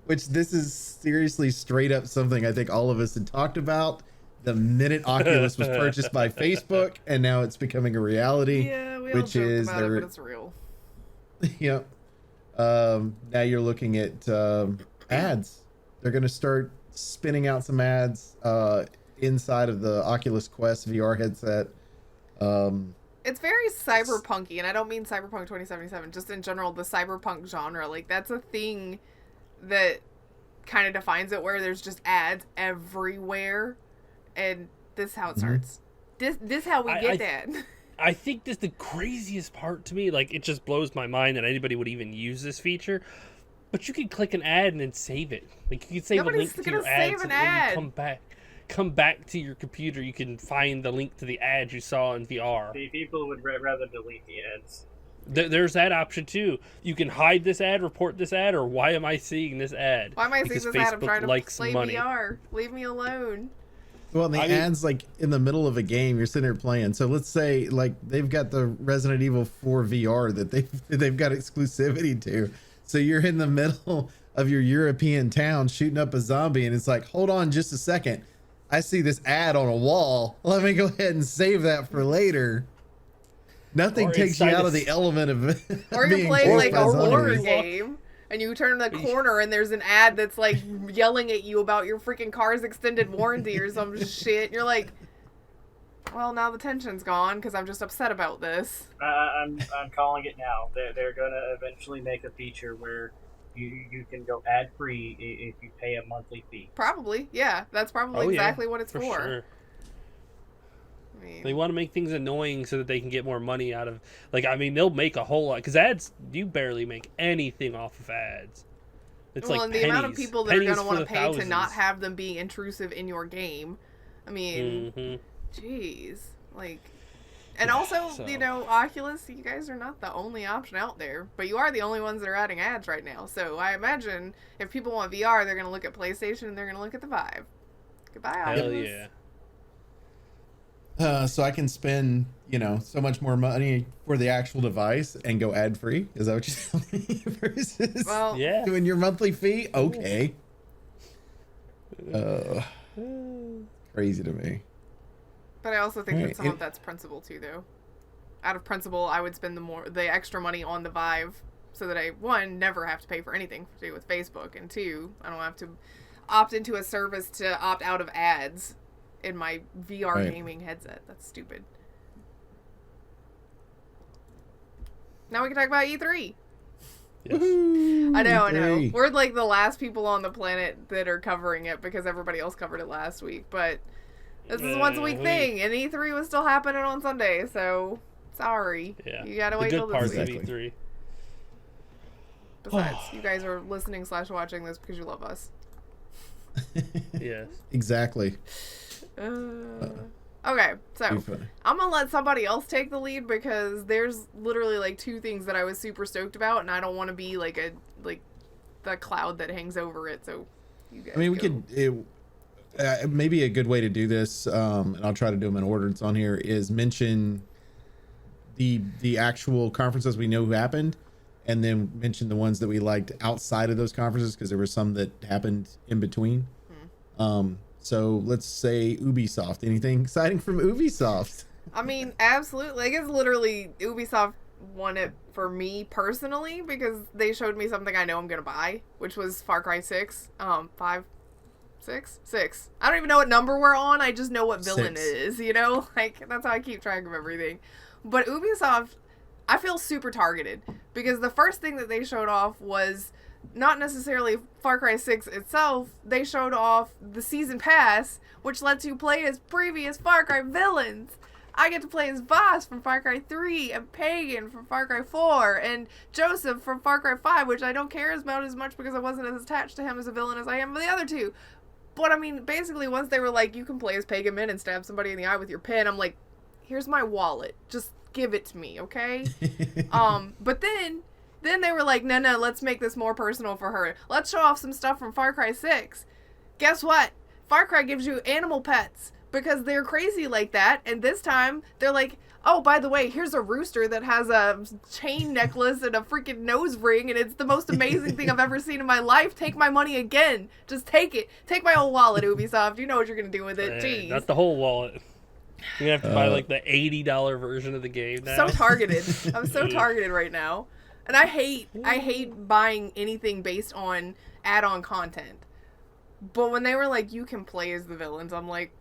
which this is seriously straight up something I think all of us had talked about the minute Oculus was purchased by Facebook, and now it's becoming a reality. Yeah, we all which joked is about their, it, but it's real. Yep. Now you're looking at ads. They're going to start spinning out some ads inside of the Oculus Quest VR headset. It's very cyberpunky, and I don't mean Cyberpunk 2077, just in general, the cyberpunk genre. Like, that's a thing that kind of defines it, where there's just ads everywhere, and this is how it starts. This is how we get that. I think this the craziest part to me. Like, it just blows my mind that anybody would even use this feature. But you can click an ad and then save it. Like, you can save Nobody's a link to gonna your ad, save so an that when ad. you come back to your computer, you can find the link to the ad you saw in VR. People would rather delete the ads. There's that option too. You can hide this ad, report this ad, or why am I seeing this ad? Why am I seeing Because this ad? I'm Facebook trying to likes play money. VR. Leave me alone. Well, and the ads, like, in the middle of a game, you're sitting there playing. So let's say, like, they've got the Resident Evil 4 VR that they've got exclusivity to. So you're in the middle of your European town shooting up a zombie, and it's like, hold on just a second. I see this ad on a wall. Let me go ahead and save that for later. Nothing Or takes you inside out a of the element of Or you're being playing forced like by a zombies. horror game, and you turn the corner and there's an ad that's like yelling at you about your freaking car's extended warranty or some shit. And you're like, well, now the tension's gone because I'm just upset about this. I'm calling it now. They're gonna eventually make a feature where you can go ad free if you pay a monthly fee. Probably, yeah. That's probably exactly what it's for. Sure. I mean, They want to make things annoying so that they can get more money out of. Like, I mean, they'll make a whole lot because ads. You barely make anything off of ads. It's well, like and the pennies, amount of people that are pennies going to for want the to pay to not thousands. have them be intrusive in your game. I mean, Mhm. jeez, like, and also, So- you know, Oculus, you guys are not the only option out there, but you are the only ones that are adding ads right now. So I imagine if people want VR, they're going to look at PlayStation and they're going to look at the Vive. Goodbye, Hell Oculus. yeah. So I can spend, so much more money for the actual device and go ad free. Is that what you're telling me? Versus Well, Yeah. doing your monthly fee? Okay. Crazy to me. but I also think Right, that some of that's principle too, though. Out of principle, I would spend the extra money on the Vive so that I, one, never have to pay for anything to do with Facebook, and two, I don't have to opt into a service to opt out of ads in my VR Right. gaming headset. That's stupid. Now we can talk about E3. Yes. I know. E3. We're like the last people on the planet that are covering it because everybody else covered it last week. But this is a once a week thing, and E3 was still happening on Sunday, so sorry. Yeah. You gotta The wait good till parts this of week. E3. Besides, you guys are listening / watching this because you love us. Yes. Exactly. Okay, so Be funny. I'm gonna let somebody else take the lead because there's literally like two things that I was super stoked about, and I don't want to be like the cloud that hangs over it. So you guys. I mean, we go. could maybe a good way to do this, and I'll try to do them in order. It's on here. Is mention the actual conferences we know who happened, and then mention the ones that we liked outside of those conferences because there were some that happened in between. So let's say Ubisoft. Anything exciting from Ubisoft? I mean, absolutely. I guess literally Ubisoft won it for me personally because they showed me something I know I'm gonna buy, which was Far Cry 6. 5, 6, 6. I don't even know what number we're on. I just know what villain 6. it is. You know, like that's how I keep track of everything. But Ubisoft, I feel super targeted because the first thing that they showed off was not necessarily Far Cry 6 itself. They showed off the season pass, which lets you play as previous Far Cry villains. I get to play as Voss from Far Cry 3, and Pagan from Far Cry 4, and Joseph from Far Cry 5, which I don't care about as much because I wasn't as attached to him as a villain as I am with the other two. But I mean, basically, once they were like, you can play as Pagan Min and stab somebody in the eye with your pen, I'm like, here's my wallet. Just give it to me, okay? But then they were like, no, let's make this more personal for her. Let's show off some stuff from Far Cry 6. Guess what? Far Cry gives you animal pets because they're crazy like that. And this time, they're like, oh, by the way, here's a rooster that has a chain necklace and a freaking nose ring, and it's the most amazing thing I've ever seen in my life. Take my money again. Just take it. Take my whole wallet, Ubisoft. You know what you're going to do with it. Jeez. Not the whole wallet. You have to buy like the $80 version of the game now. So targeted. I'm so targeted right now. And I hate buying anything based on add-on content. But when they were like, you can play as the villains, I'm like,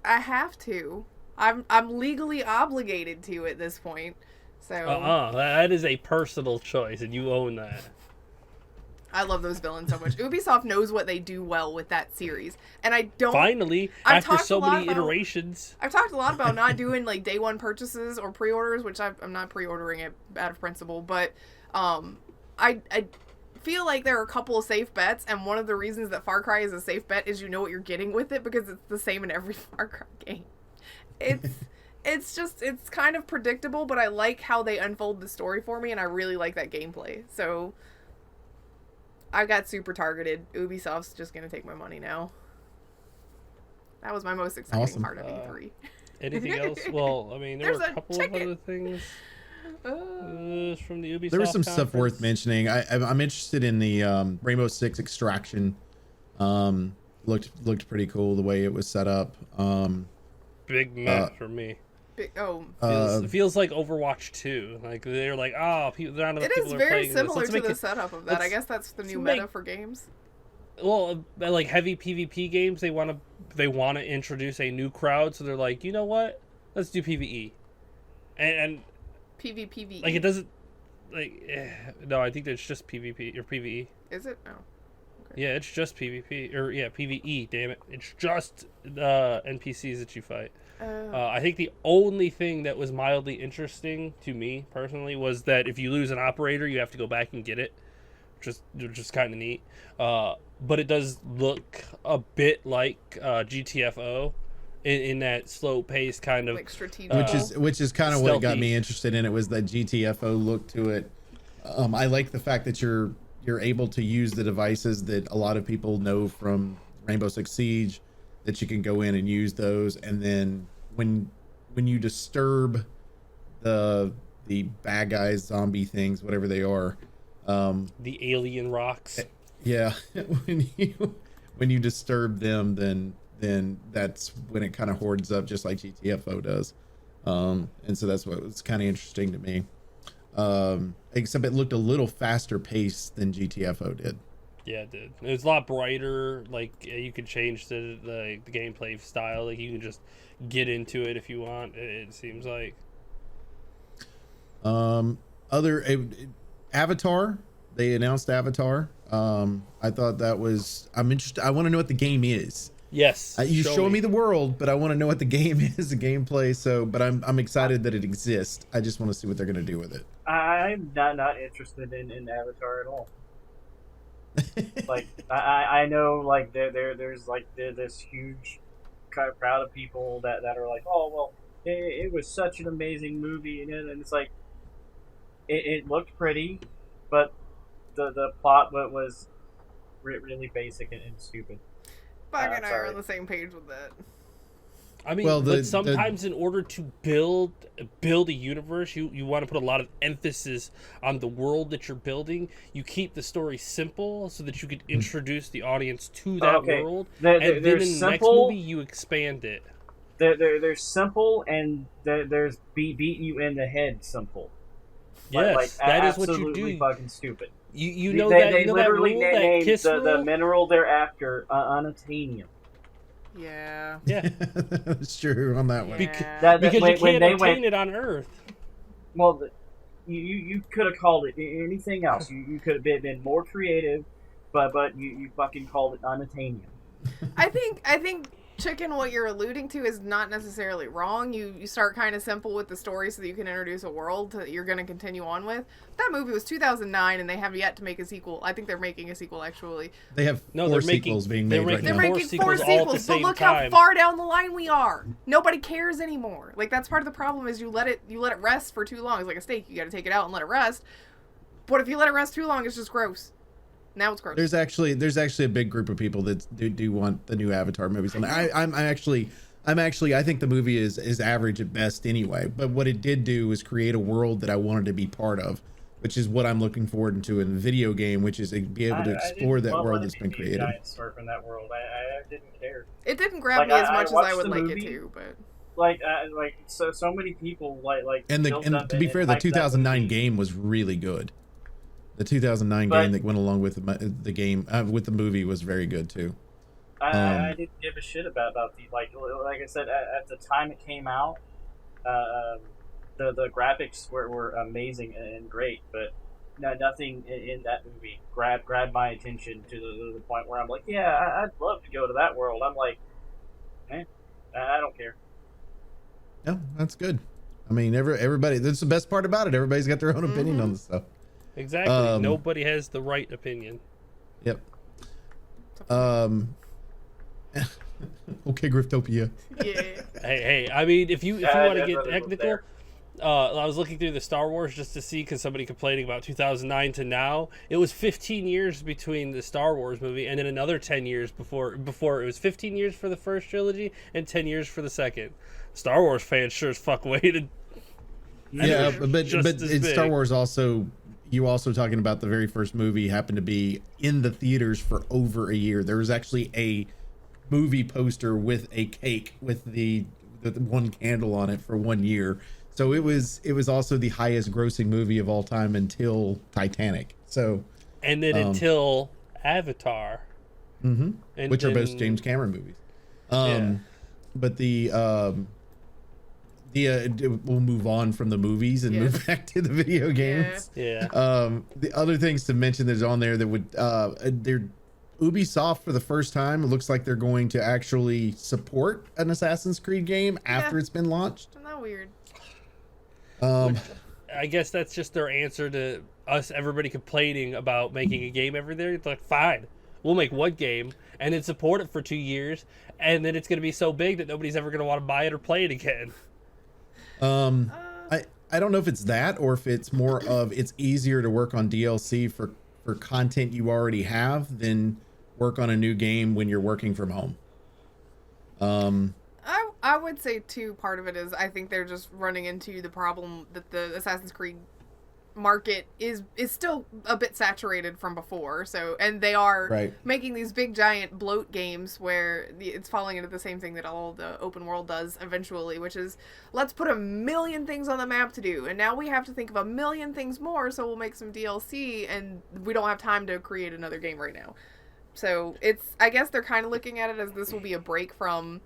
I have to. I'm legally obligated to at this point. So that is a personal choice, and you own that. I love those villains so much. Ubisoft knows what they do well with that series, and I don't. Finally, after so many iterations, I've talked a lot about not doing like day one purchases or pre-orders, which I'm not pre-ordering it out of principle, but I feel like there are a couple of safe bets, and one of the reasons that Far Cry is a safe bet is you know what you're getting with it because it's the same in every Far Cry game. It's kind of predictable, but I like how they unfold the story for me, and I really like that gameplay. So I got super targeted. Ubisoft's just gonna take my money now. That was my most exciting part of E3. Anything else? Well, I mean, there were a couple of other things from the Ubisoft. There was some conference. stuff worth mentioning. I'm interested in the Rainbow Six Extraction. Looked pretty cool the way it was set up. Big mess for me. Feels like Overwatch 2. Like they're like, oh, people, not enough it people is are very playing similar this. to the setup of that. I guess that's the new meta for games. Well, like heavy PvP games, they want to introduce a new crowd, so they're like, you know what? Let's do PvE, and PvPvE. like it doesn't no, I think it's just PvP or PvE. Is it? Oh. Yeah, it's just PvP or PvE. Damn it, it's just NPCs that you fight. I think the only thing that was mildly interesting to me personally was that if you lose an operator, you have to go back and get it, which is kind of neat. But it does look a bit like GTFO in that slow paced kind of like strategic, which is kind of what got stealthy. me interested in it was that GTFO look to it. I like the fact that you're able to use the devices that a lot of people know from Rainbow Six Siege, that you can go in and use those, and then when you disturb the bad guys, zombie things, whatever they are, the alien rocks. yeah, when you disturb them, then that's when it kind of hordes up, just like GTFO does, and so that's what was kind of interesting to me. Except it looked a little faster paced than GTFO did. Yeah, it did. It was a lot brighter. Like you could change the gameplay style. Like you can just get into it if you want. It seems like. Avatar. They announced Avatar. I thought that was. I'm interested. I want to know what the game is. Yes. You show me the world, but I want to know what the game is, the gameplay. So, but I'm excited that it exists. I just want to see what they're going to do with it. I'm not interested in Avatar at all. Like I know like there's like this huge crowd of people that are like, oh well, it was such an amazing movie, and it's like it looked pretty, but the plot was really basic and stupid. Bug and I are on the same page with that. I mean, Well, but sometimes in order to build a universe, you want to put a lot of emphasis on the world that you're building. You keep the story simple so that you could introduce the audience to that world, and then in the next movie you expand it. They're simple, and there's beat you in the head simple. Yes, like that is what you do. Fucking stupid. You know they that literally rule, that named kiss the rule? mineral they're after unobtainium. Yeah. Yeah, That's true on that one. because you can't obtain it on Earth. Well, you could have called it anything else. You could have been more creative, but you fucking called it unobtainium. I think Chicken, what you're alluding to is not necessarily wrong. You start kind of simple with the story so that you can introduce a world that you're going to continue on with. That movie was 2009, and they have yet to make a sequel. I think they're making a sequel, actually. They have No, four they're making- sequels being they're made right They're now. making- making Four four sequels all at the sequels, but same look how time. far down the line we are. Nobody cares anymore. Like, that's part of the problem is you let it rest for too long. It's like a steak. You got to take it out and let it rest. But if you let it rest too long, it's just gross. Now it's gross. There's actually a big group of people that do want the new Avatar movies. And I'm actually I think the movie is average at best anyway. But what it did do was create a world that I wanted to be part of, which is what I'm looking forward to in the video game, which is be able to explore that world that's been created. Giant Slurp in that world. I didn't care. It didn't grab me as much as I would like it to, but so many people like. And to be fair, the 2009 game was really good. The 2009 game that went along with the game with the movie was very good too. I didn't give a shit about the like I said at the time it came out. The graphics were amazing and great, but nothing in that movie grabbed my attention to the point where I'm like, yeah, I'd love to go to that world. I'm like, I don't care. No, that's good. I mean, everybody. That's the best part about it. Everybody's got their own opinion on the stuff. Exactly. Nobody has the right opinion. Yep. Okay, Griftopia. yeah. Hey. I mean, if you want to get technical, I was looking through the Star Wars just to see, because somebody complaining about 2009 to now. It was 15 years between the Star Wars movie, and then another 10 years before it was 15 years for the first trilogy and 10 years for the second. Star Wars fans sure as fuck waited. Yeah, but in Star Wars also. You also talking about the very first movie happened to be in the theaters for over a year. There was actually a movie poster with a cake with the one candle on it for 1 year. So it was also the highest grossing movie of all time until Titanic. So and then until Avatar, which are both James Cameron movies. But we'll move on from the movies and move back to the video games. Yeah. The other things to mention that's on there that would they're Ubisoft for the first time. It looks like they're going to actually support an Assassin's Creed game after it's been launched. Isn't that weird? I guess that's just their answer to everybody complaining about making a game every day. It's like, fine, we'll make one game and then support it for 2 years, and then it's going to be so big that nobody's ever going to want to buy it or play it again. I don't know if it's that or if it's more of it's easier to work on DLC for content you already have than work on a new game when you're working from home. I would say too, part of it is I think they're just running into the problem that the Assassin's Creed market is still a bit saturated from before. So, and they are making these big giant bloat games where it's falling into the same thing that all the open world does eventually, which is let's put 1 million things on the map to do, and now we have to think of 1 million things more, so we'll make some DLC, and we don't have time to create another game right now. So I guess they're kind of looking at it as this will be a break from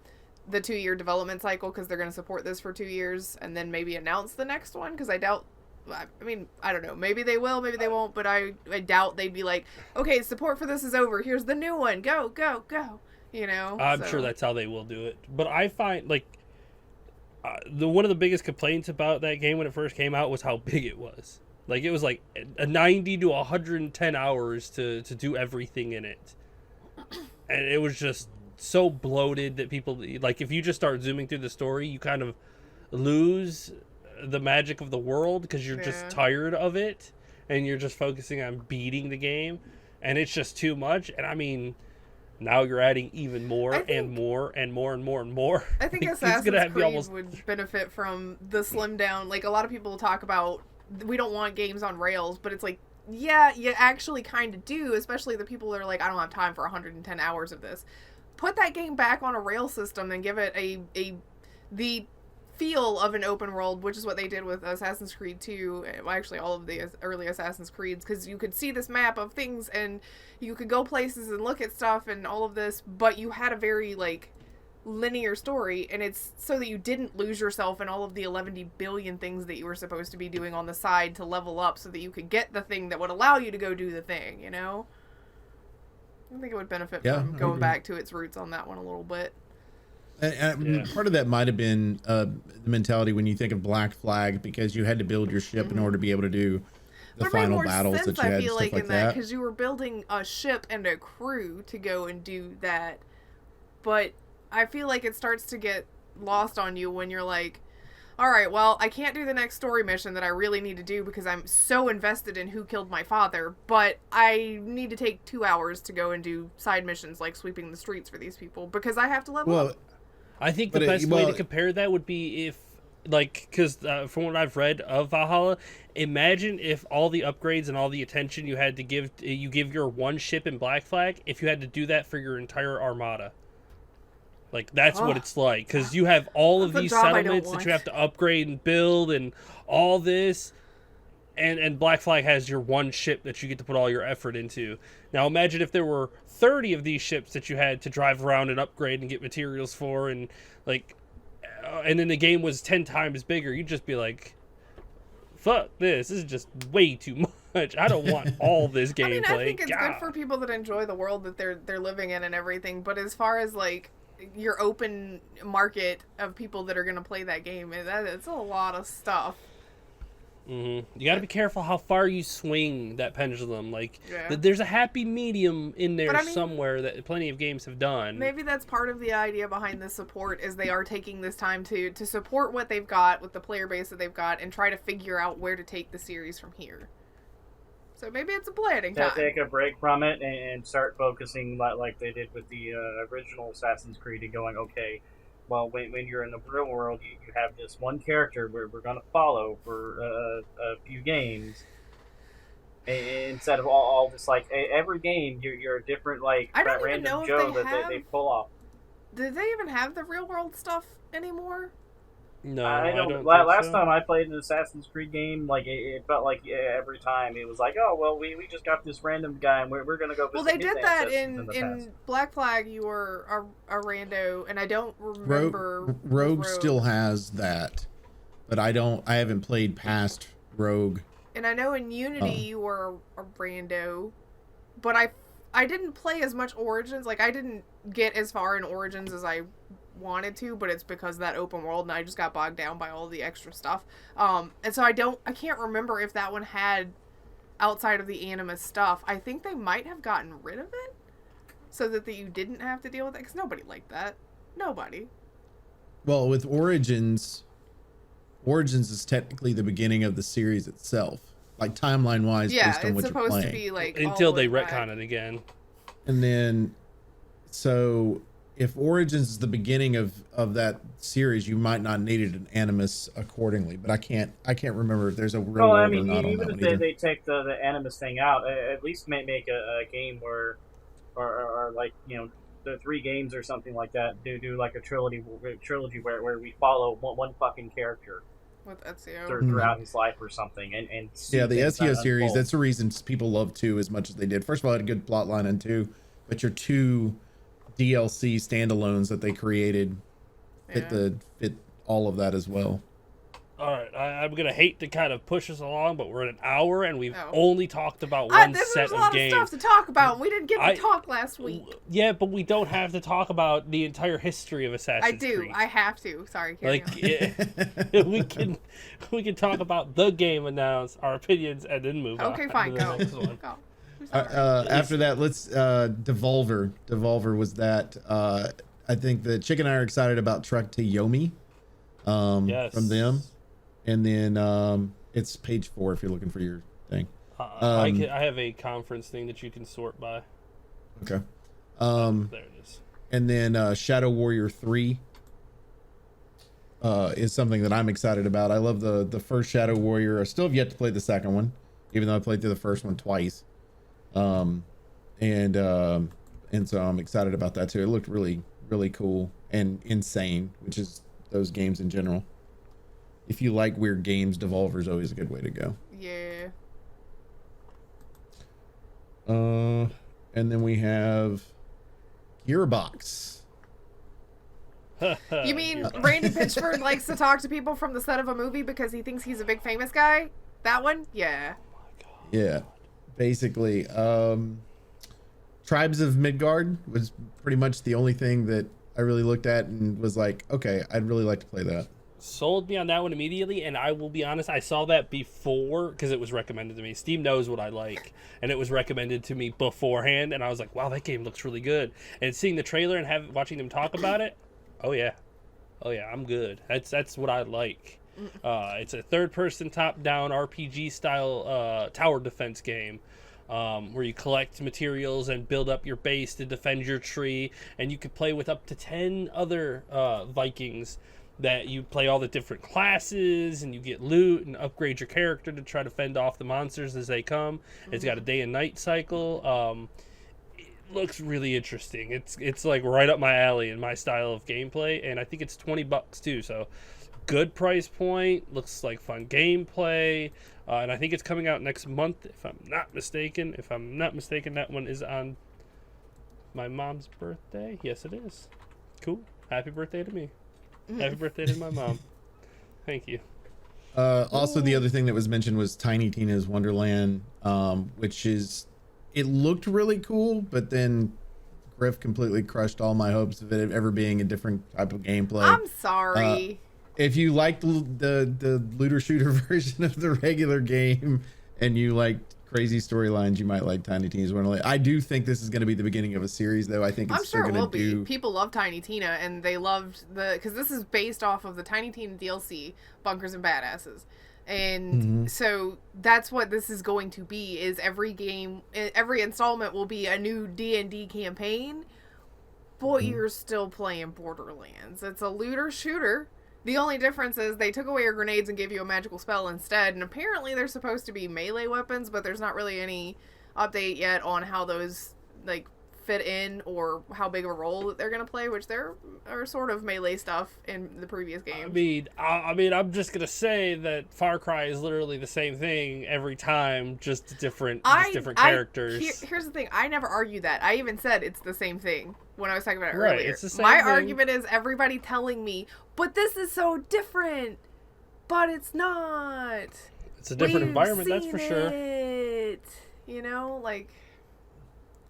the 2-year development cycle, because they're going to support this for 2 years and then maybe announce the next one, because I doubt, I mean, I don't know, maybe they will, maybe they won't, but I doubt they'd be like, okay, support for this is over, here's the new one, go, you know? I'm sure that's how they will do it. But I find, like, one of the biggest complaints about that game when it first came out was how big it was. Like, it was like a 90 to 110 hours to do everything in it. And it was just so bloated that people, like, if you just start zooming through the story, you kind of lose the magic of the world because you're just tired of it and you're just focusing on beating the game, and it's just too much. And I mean, now you're adding even more and more and more and more and more. I think Assassin's Creed would benefit from the slim down. Like, a lot of people talk about we don't want games on rails, but it's like, yeah, you actually kind of do, especially the people that are like, I don't have time for 110 hours of this. Put that game back on a rail system and give it the feel of an open world, which is what they did with Assassin's Creed 2. Well, actually, all of the early Assassin's Creeds, because you could see this map of things and you could go places and look at stuff and all of this, but you had a very, like, linear story, and it's so that you didn't lose yourself in all of the 11 billion things that you were supposed to be doing on the side to level up so that you could get the thing that would allow you to go do the thing, you know? I think it would benefit from going back to its roots on that one a little bit. And part of that might have been the mentality when you think of Black Flag, because you had to build your ship in order to be able to do the final battles that you had, I feel stuff like in that. Because you were building a ship and a crew to go and do that. But I feel like it starts to get lost on you when you're like, all right, well, I can't do the next story mission that I really need to do because I'm so invested in who killed my father, but I need to take 2 hours to go and do side missions like sweeping the streets for these people because I have to level up. I think the But best way to compare that would be if, like, because from what I've read of Valhalla, imagine if all the upgrades and all the attention you had to give your one ship in Black Flag, if you had to do that for your entire armada. Like, that's what it's like, because you have all of these settlements that you have to upgrade and build and all this, and Black Flag has your one ship that you get to put all your effort into. Now imagine if there were 30 of these ships that you had to drive around and upgrade and get materials for, and like, and then the game was 10 times bigger. You'd just be like, fuck this is just way too much. I don't want all this gameplay. I think it's good for people that enjoy the world that they're living in and everything, but as far as like your open market of people that are going to play that game, it's a lot of stuff. You got to be careful how far you swing that pendulum. Like, there's a happy medium in there somewhere that plenty of games have done. Maybe that's part of the idea behind this support, is they are taking this time to support what they've got with the player base that they've got and try to figure out where to take the series from here. So maybe it's a planning time. Take a break from it and start focusing like they did with the original Assassin's Creed, and going, okay, well, when you're in the real world, you have this one character we're going to follow for a few games, instead of all this, like, every game you're a different, like, I don't even random know Joe if that they pull off. Do they even have the real world stuff anymore? No, I don't. Last time I played an Assassin's Creed game, like, it felt like every time it was like, oh, well, we just got this random guy and we're going to go visit. Well, they did that in Black Flag. You were a rando, and I don't remember. Rogue still has that, but I haven't played past Rogue. And I know in Unity you were a rando, but I didn't play as much Origins. Like, I didn't get as far in Origins as I wanted to, but it's because of that open world, and I just got bogged down by all the extra stuff. And so I can't remember if that one had, outside of the Animus stuff, I think they might have gotten rid of it so that you didn't have to deal with it, because nobody liked that. Nobody. Well, with Origins is technically the beginning of the series itself, like timeline wise, based on what you're playing. Yeah, it's supposed to be like until they retcon it again. And then, so if Origins is the beginning of that series, you might not need it in Animus accordingly. But I can't remember if there's a real world or not on that one either. They take the Animus thing out, at least make a game where, or like, you know, the 3 games or something like that. Do like a trilogy where we follow one fucking character with Ezio throughout his life or something, and yeah, the Ezio series. That's the reason people love 2 as much as they did. First of all, it had a good plot line in 2, but your 2 DLC standalones that they created fit all of that as well. All right, I'm gonna hate to kind of push us along, but we're at an hour and we've only talked about one set of games. There's a lot of stuff to talk about. We didn't get to talk last week. Yeah, but we don't have to talk about the entire history of Assassin's Creed. I do. I have to. Sorry, carry on. we can talk about the game, announce our opinions, and then move on. Okay, fine. Go. Go. After that, let's Devolver. Devolver was that. I think that Chick and I are excited about Trek to Yomi from them. And then it's page 4 if you're looking for your thing. I have a conference thing that you can sort by. Okay. There it is. And then Shadow Warrior 3 is something that I'm excited about. I love the first Shadow Warrior. I still have yet to play the second one, even though I played through the first one twice. And so I'm excited about that too. It looked really, really cool and insane, which is those games in general. If you like weird games, Devolver is always a good way to go. Yeah. And then we have Gearbox. You mean Randy Pitchford likes to talk to people from the set of a movie because he thinks he's a big famous guy? That one? Yeah. Yeah. Basically, Tribes of Midgard was pretty much the only thing that I really looked at and was like, okay, I'd really like to play that. Sold me on that one immediately, and I will be honest, I saw that before because it was recommended to me. Steam knows what I like, and it was recommended to me beforehand, and I was like, wow, that game looks really good. And seeing the trailer and watching them talk about it, oh yeah, I'm good. That's what I like. It's a third-person top-down RPG style tower defense game. where you collect materials and build up your base to defend your tree, and you could play with up to 10 other Vikings that you play all the different classes, and you get loot and upgrade your character to try to fend off the monsters as they come. It's got a day and night cycle. It looks really interesting. It's like right up my alley in my style of gameplay, and I think it's $20 too, so good price point. Looks like fun gameplay, and I think it's coming out next month if I'm not mistaken. That one is on my mom's birthday. Yes, it is. Cool. Happy birthday to me. Happy birthday to my mom. Thank you. Also, the other thing that was mentioned was Tiny Tina's Wonderland, which is, it looked really cool, but then Griff completely crushed all my hopes of it ever being a different type of gameplay. I'm sorry. If you liked the looter shooter version of the regular game and you liked crazy storylines, you might like Tiny Tina's Wonderland. I do think this is going to be the beginning of a series, though. I think I'm it's sure still it going will to do. be. People love Tiny Tina, and they loved because this is based off of the Tiny Tina DLC, Bunkers and Badasses. And so that's what this is going to be, is every installment will be a new D&D campaign, but you're still playing Borderlands. It's a looter shooter. The only difference is they took away your grenades and gave you a magical spell instead, and apparently they're supposed to be melee weapons, but there's not really any update yet on how those, like, fit in or how big of a role that they're going to play, which there are sort of melee stuff in the previous game. I mean, I'm just going to say that Far Cry is literally the same thing every time, just different characters. Here's the thing. I never argued that. I even said it's the same thing when I was talking about it Right, earlier. it's the same My thing. argument is everybody telling me, but this is so different. But it's not. It's a different We've environment, that's for seen sure. it. You know, like,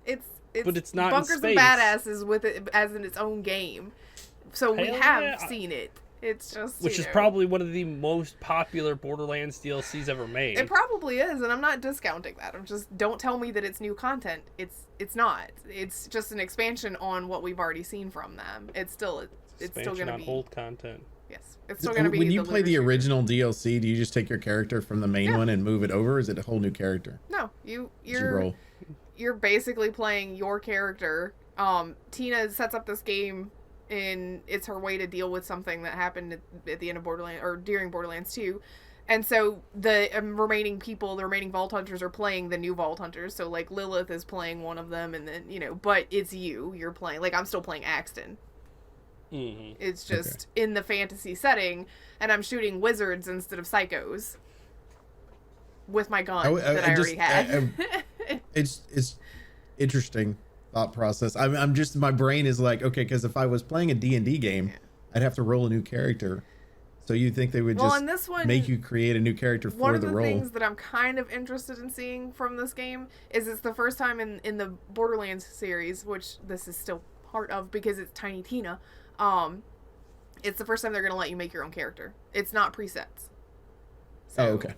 it's But it's not in Bunkers and space. Badasses with it as in its own game. So we Hell have yeah. seen it. It's just, Which is probably one of the most popular Borderlands DLCs ever made. It probably is, and I'm not discounting that. I'm just, don't tell me that it's new content. It's not. It's just an expansion on what we've already seen from them. It's still Expansion going to on be old content. Yes, it's still going to be. When you play looter the shooter. original DLC, do you just take your character from the main Yeah. one and move it over? Or is it a whole new character? No, You you're roll. you're basically playing your character. Tina sets up this game, and it's her way to deal with something that happened at the end of Borderlands, or during Borderlands 2. And so the remaining people, the remaining Vault Hunters, are playing the new Vault Hunters. So, like, Lilith is playing one of them, and then, but it's you're playing, like, I'm still playing Axton. Mm-hmm. It's just in the fantasy setting, and I'm shooting wizards instead of psychos with my gun that I already had. It's interesting thought process. I'm just, my brain is like, okay, because if I was playing a D&D game, I'd have to roll a new character. So you think they would just in this one, make you create a new character for one of the the role? things that I'm kind of interested in seeing from this game is it's the first time in the Borderlands series, which this is still part of because it's Tiny Tina. It's the first time they're going to let you make your own character. It's not presets. So Oh, okay.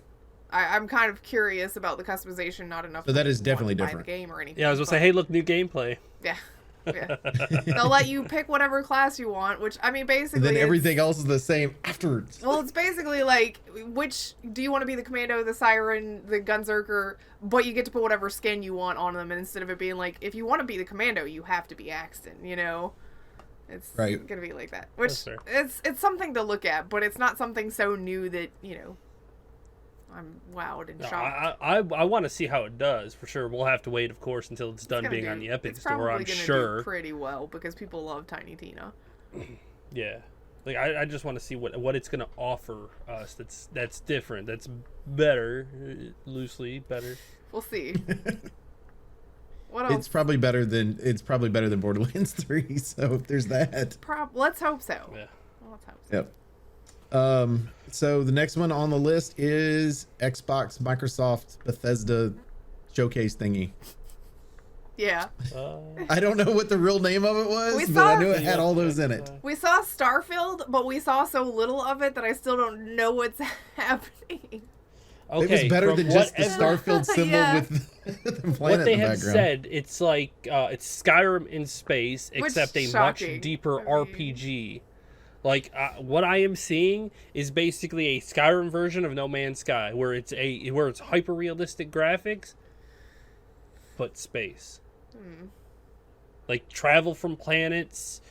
I'm kind of curious about the customization, not enough. So that is to definitely want to buy different. the game or anything. Yeah, I was going to but- say, hey, look, new gameplay. Yeah. Yeah. They'll let you pick whatever class you want, which, I mean, basically. And then it's- everything else is the same afterwards. Well, it's basically like, which do you want to be, the Commando, the Siren, the Gunzerker, but you get to put whatever skin you want on them, and instead of it being like, if you want to be the Commando, you have to be Axton, It's Right. gonna be like that. Which, That's fair. it's something to look at, but it's not something so new that, I'm wowed and No, shocked. I want to see how it does, for sure. We'll have to wait, of course, until it's done gonna being do- on the Epic it's Store, probably I'm gonna sure. do pretty well, because people love Tiny Tina. Yeah. Like, I just want to see what it's going to offer us that's different, that's better, loosely better. We'll see. What else? It's probably better than Borderlands 3. So there's that. Let's hope so. Yeah. Let's hope so. Yep. So the next one on the list is Xbox, Microsoft, Bethesda showcase thingy. Yeah. I don't know what the real name of it was, We but saw- I knew it had all those in it. We saw Starfield, but we saw so little of it that I still don't know what's happening. Okay, It was better from than just the whatever- Starfield symbol Yeah. with the planet What they in the have background. said, it's like it's Skyrim in space, Which except a shocking. much deeper I mean- RPG. Like what I am seeing is basically a Skyrim version of No Man's Sky, where it's hyper realistic graphics, but space. Hmm. Like travel from planets,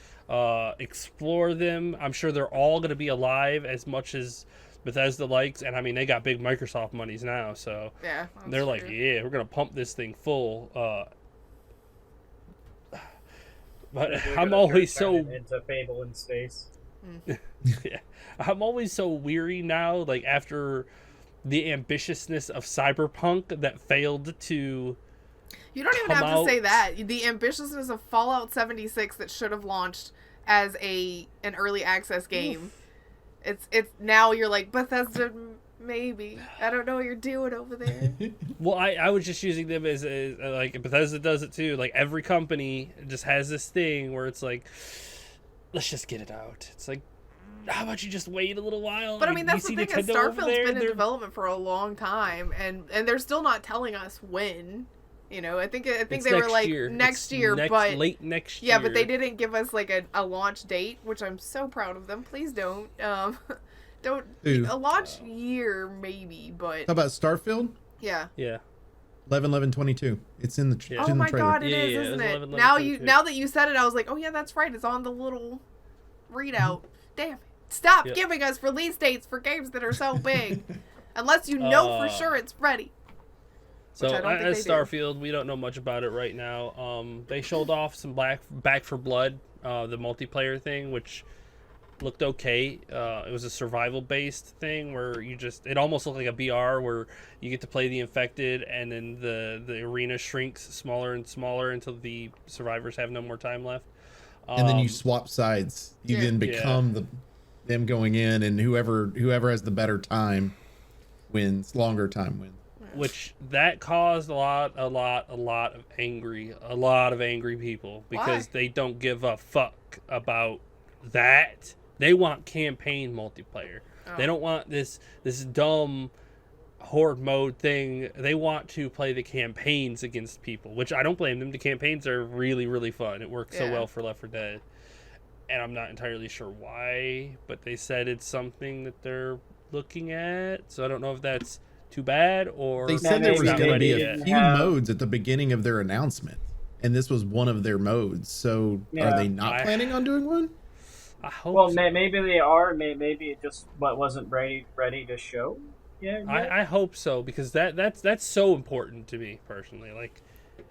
explore them. I'm sure they're all going to be alive as much as Bethesda likes, and I mean they got big Microsoft monies now, so Yeah. they're like, yeah, we're going to pump this thing full. But They're I'm gonna always turn so it into Fable in space. yeah, I'm always so weary now. Like after the ambitiousness of Cyberpunk that failed to. You don't even come have to say out- that. The ambitiousness of Fallout 76 that should have launched as an early access game. It's now you're like, Bethesda, maybe. I don't know what you're doing over there. Well, I was just using them as like Bethesda does it too. Like every company just has this thing where it's like, let's just get it out. It's like, how about you just wait a little while? But I mean, You that's the see thing. Is Nintendo over Starfield's there, been in they're- development for a long time, and they're still not telling us when. You know, I think It's they were next like year. next It's year, but late next year. yeah, but they didn't give us like a launch date, which I'm so proud of them. Please don't, don't Who? a launch year maybe, but How about Starfield? yeah. Yeah. 11/11/22. It's in the Yeah. it's Oh in the my trailer. god, it Yeah, is, yeah, isn't it was it? 11, Now 22. now that you said it, I was like, oh yeah, that's right. It's on the little readout. Damn it! Stop Yep. giving us release dates for games that are so big, unless you know for sure it's ready. So Which I don't think as they do. Starfield, we don't know much about it right now. They showed off some Back for Blood, the multiplayer thing, which looked okay. It was a survival based thing where it almost looked like a BR where you get to play the infected and then the arena shrinks smaller and smaller until the survivors have no more time left. And then you Um, swap sides. You Yeah. then become them going in, and whoever has the better time wins. Longer time wins. which that caused a lot of angry people because Why? they don't give a fuck about that. They want campaign multiplayer. Oh. They don't want this dumb horde mode thing. They want to play the campaigns against people, which I don't blame them. The campaigns are really, really fun. It works so Yeah. well for Left 4 Dead. And I'm not entirely sure why, but they said it's something that they're looking at. So I don't know if that's too bad or They said there it's was not going to ready be a yet. few Yeah. modes at the beginning of their announcement, and this was one of their modes. So Yeah. are they not planning on doing one? I hope Well, so. maybe they are. Maybe it just wasn't ready to show. Yeah. I hope so because that's so important to me personally. Like,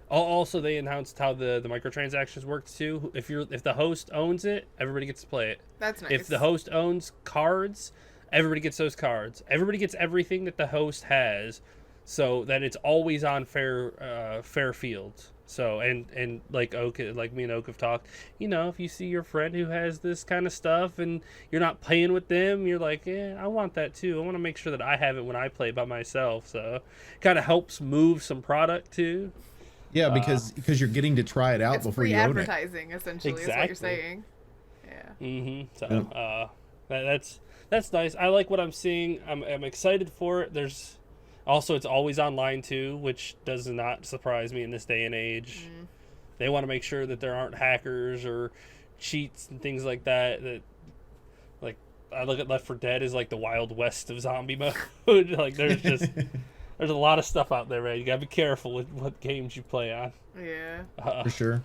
also they announced how the microtransactions worked too. If the host owns it, everybody gets to play it. That's nice. If the host owns cards, everybody gets those cards. Everybody gets everything that the host has, so that it's always on fair field. So and like me and Oak have talked. You know, if you see your friend who has this kind of stuff and you're not playing with them, you're like, yeah, I want that too. I want to make sure that I have it when I play by myself. So, kind of helps move some product too. Yeah, because you're getting to try it out it's before free you own it. advertising, essentially, is what Exactly. you're saying. Yeah. Mm-hmm. So Yeah. that's nice. I like what I'm seeing. I'm excited for it. It's always online too, which does not surprise me in this day and age. They want to make sure that there aren't hackers or cheats and things like that. That like I look at Left 4 Dead as like the Wild West of zombie mode. Like there's a lot of stuff out there, man. You gotta be careful with what games you play on. Yeah. For sure.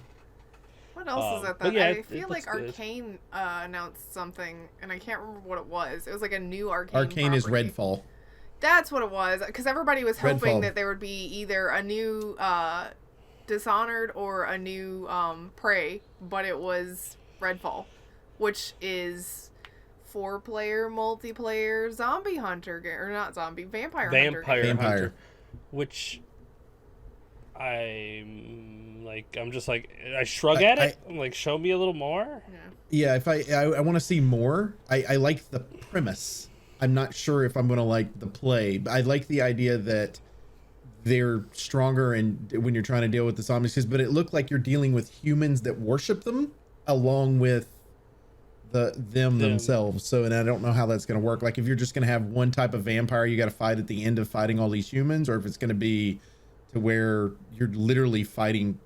What else is but at that? yeah, I it feel like looks good. Arcane announced something, and I can't remember what it was. It was like a new Arcane. Arcane is property. Redfall. That's what it was, because everybody was hoping Redfall. that there would be either a new Dishonored or a new Prey, but it was Redfall, which is 4-player multiplayer zombie hunter game, or not zombie, vampire hunter. Vampire game. Vampire. Hunter, which I'm just like I shrug at it. I'm like, show me a little more. Yeah. Yeah, if I want to see more. I like the premise. I'm not sure if I'm going to like the play, but I like the idea that they're stronger and when you're trying to deal with the zombies, but it looked like you're dealing with humans that worship them along with them themselves. So, and I don't know how that's going to work. Like if you're just going to have one type of vampire you got to fight at the end of fighting all these humans, or if it's going to be to where you're literally fighting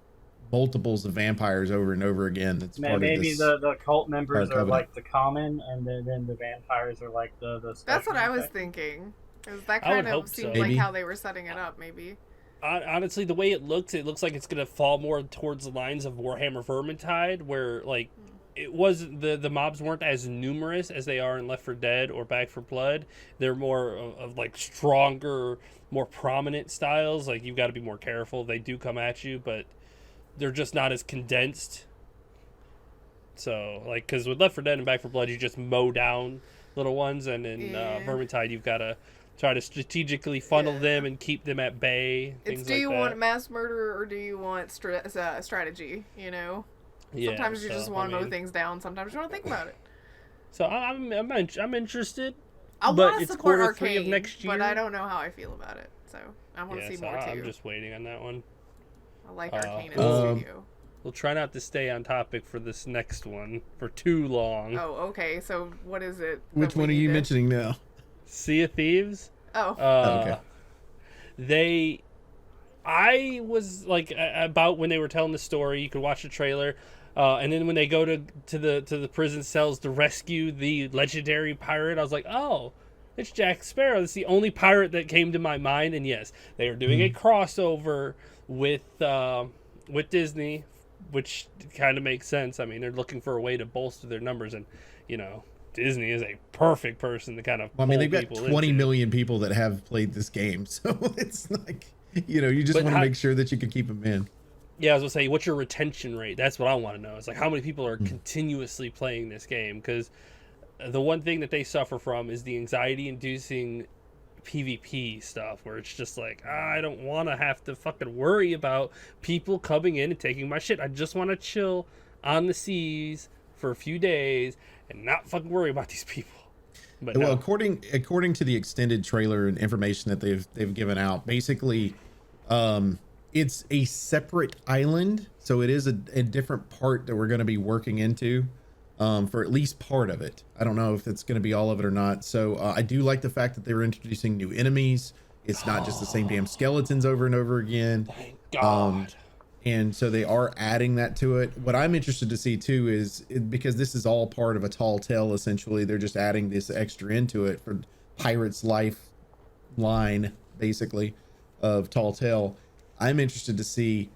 multiples of vampires over and over again. That's part Maybe of this. the cult members Dark are Covenant. like the common, and then the vampires are like the That's what I was special thinking. 'Cause that I would kind hope of so. seemed like Maybe. how they were setting it up, maybe. honestly, the way it looks like it's gonna fall more towards the lines of Warhammer Vermintide, where like it was the mobs weren't as numerous as they are in Left 4 Dead or Back 4 Blood. They're more of like stronger, more prominent styles. Like you've got to be more careful. They do come at you, but they're just not as condensed. So like, because with Left 4 Dead and Back 4 Blood, you just mow down little ones, and in Vermintide, you've got to try to strategically funnel them and keep them at bay. It's Things do you like want that. mass murder or do you want strategy? You know, Yeah, sometimes you so, just want to I mow mean, things down. Sometimes you want to think about it. So I'm interested. I but want to it's support Q3 Arcane, of next year. but I don't know how I feel about it. So I want to Yeah, see so more too. I'm just waiting on that one. I like Arcane as well, a studio. We'll try not to stay on topic for this next one for too long. Oh, okay. So what is it? Which that we one are need you to- mentioning now? Sea of Thieves. Oh, Okay. I was like about when they were telling the story. You could watch the trailer, and then when they go to the prison cells to rescue the legendary pirate, I was like, oh, it's Jack Sparrow. That's the only pirate that came to my mind. And yes, they are doing a crossover with Disney, which kind of makes sense. I mean, they're looking for a way to bolster their numbers, and you know, Disney is a perfect person to kind of. Well, I mean, they've got people 20 into. million people that have played this game, so it's like, you know, you just But want to how- make sure that you can keep them in. Yeah, I was gonna say, what's your retention rate? That's what I want to know. It's like how many people are continuously playing this game, because the one thing that they suffer from is the anxiety-inducing PvP stuff, where it's just like, I don't want to have to fucking worry about people coming in and taking my shit. I just want to chill on the seas for a few days and not fucking worry about these people. But Well, no. according to the extended trailer and information that they've given out, basically, it's a separate island, so it is a different part that we're going to be working into, for at least part of it. I don't know if it's going to be all of it or not. So I do like the fact that they were introducing new enemies. It's not just the same damn skeletons over and over again. Thank God. And so they are adding that to it. What I'm interested to see too is because this is all part of a tall tale, essentially, they're just adding this extra into it for Pirate's life line, basically, of tall tale. I'm interested to see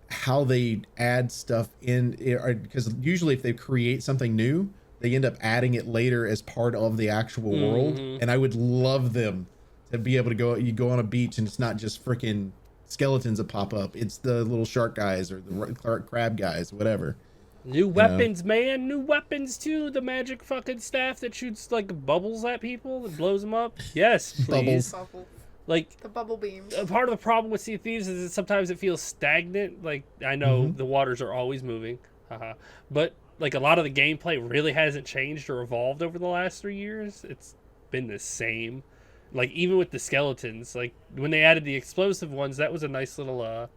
how they add stuff in, because usually if they create something new, they end up adding it later as part of the actual world. And I would love them to be able to you go on a beach and it's not just freaking skeletons that pop up, it's the little shark guys or the crab guys, whatever. New weapons, man. New weapons too. The magic fucking staff that shoots like bubbles at people that blows them up. Yes, please. Bubbles. bubble, Like the bubble beam. a part of the problem with Sea of Thieves is that sometimes it feels stagnant. Like I know the waters are always moving, but like a lot of the gameplay really hasn't changed or evolved over the last 3 years. It's been the same. Like even with the skeletons, like when they added the explosive ones, that was a nice little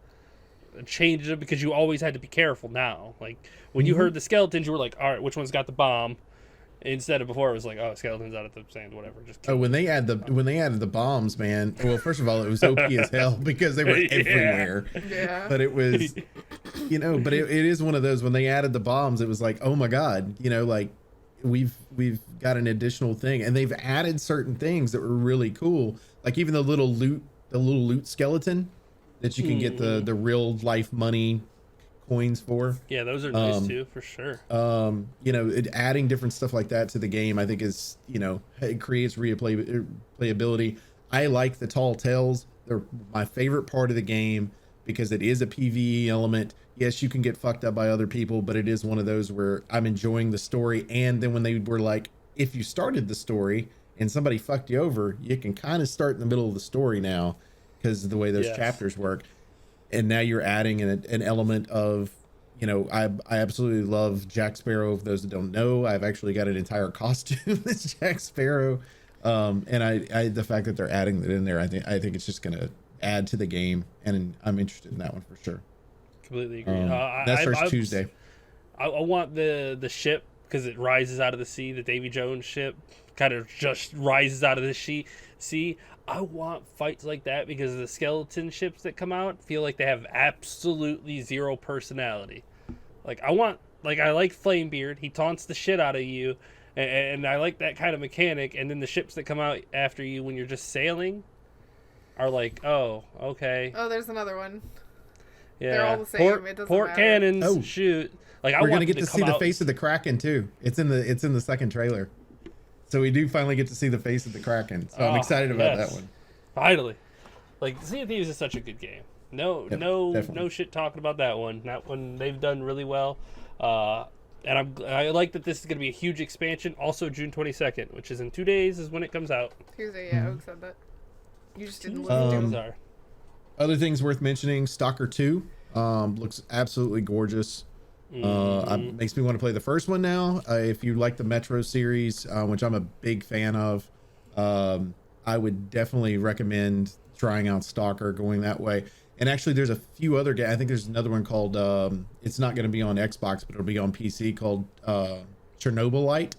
change it up because you always had to be careful now. Like when you heard the skeletons, you were like, all right, which one's got the bomb? Instead of before, it was like, oh, skeletons out of the sand, whatever. Just kill When they added the bombs, man. Well, first of all, it was OP as hell because they were Yeah. everywhere. Yeah. But it was, but it is one of those, when they added the bombs, it was like, oh my God, like we've got an additional thing, and they've added certain things that were really cool. Like even the little loot skeleton that you can get the real life money coins for. Yeah, those are nice too, for sure. Adding different stuff like that to the game, I think is, it creates replayability. I like the tall tales. They're my favorite part of the game because it is a PvE element. Yes, you can get fucked up by other people, but it is one of those where I'm enjoying the story. And then when they were like, if you started the story and somebody fucked you over, you can kind of start in the middle of the story now because of the way those chapters work. And now you're adding an element of, I absolutely love Jack Sparrow. For those that don't know, I've actually got an entire costume as Jack Sparrow. And I the fact that they're adding that in there, I think it's just going to add to the game, and I'm interested in that one for sure. Completely agree. That starts Tuesday. I want the ship because it rises out of the sea. The Davy Jones ship kind of just rises out of the sea. I want fights like that because the skeleton ships that come out feel like they have absolutely zero personality. Like I like Flamebeard. He taunts the shit out of you, and I like that kind of mechanic. And then the ships that come out after you when you're just sailing are like, oh, okay, Oh, there's another one. yeah, they're all the same, Port, it doesn't port matter. cannons, Oh. shoot. Like I We're want gonna get them to see come the out- face of the Kraken too. It's in the second trailer, so we do finally get to see the face of the Kraken. So I'm Oh, excited about yes. that one. Finally, like Sea of Thieves is such a good game. No, Yep, no, definitely. no shit talking about that one. That one they've done really well. And I like that this is going to be a huge expansion. Also, June 22nd, which is in 2 days, is when it comes out. Tuesday, Mm-hmm. yeah, Oak said that. You just didn't listen to him. Sorry. Other things worth mentioning: Stalker 2 looks absolutely gorgeous. Makes me want to play the first one now. If you like the Metro series, which I'm a big fan of, I would definitely recommend trying out Stalker, going that way. And actually, there's a few other games. I think there's another one called, it's not going to be on Xbox, but it'll be on PC, called Chernobylite,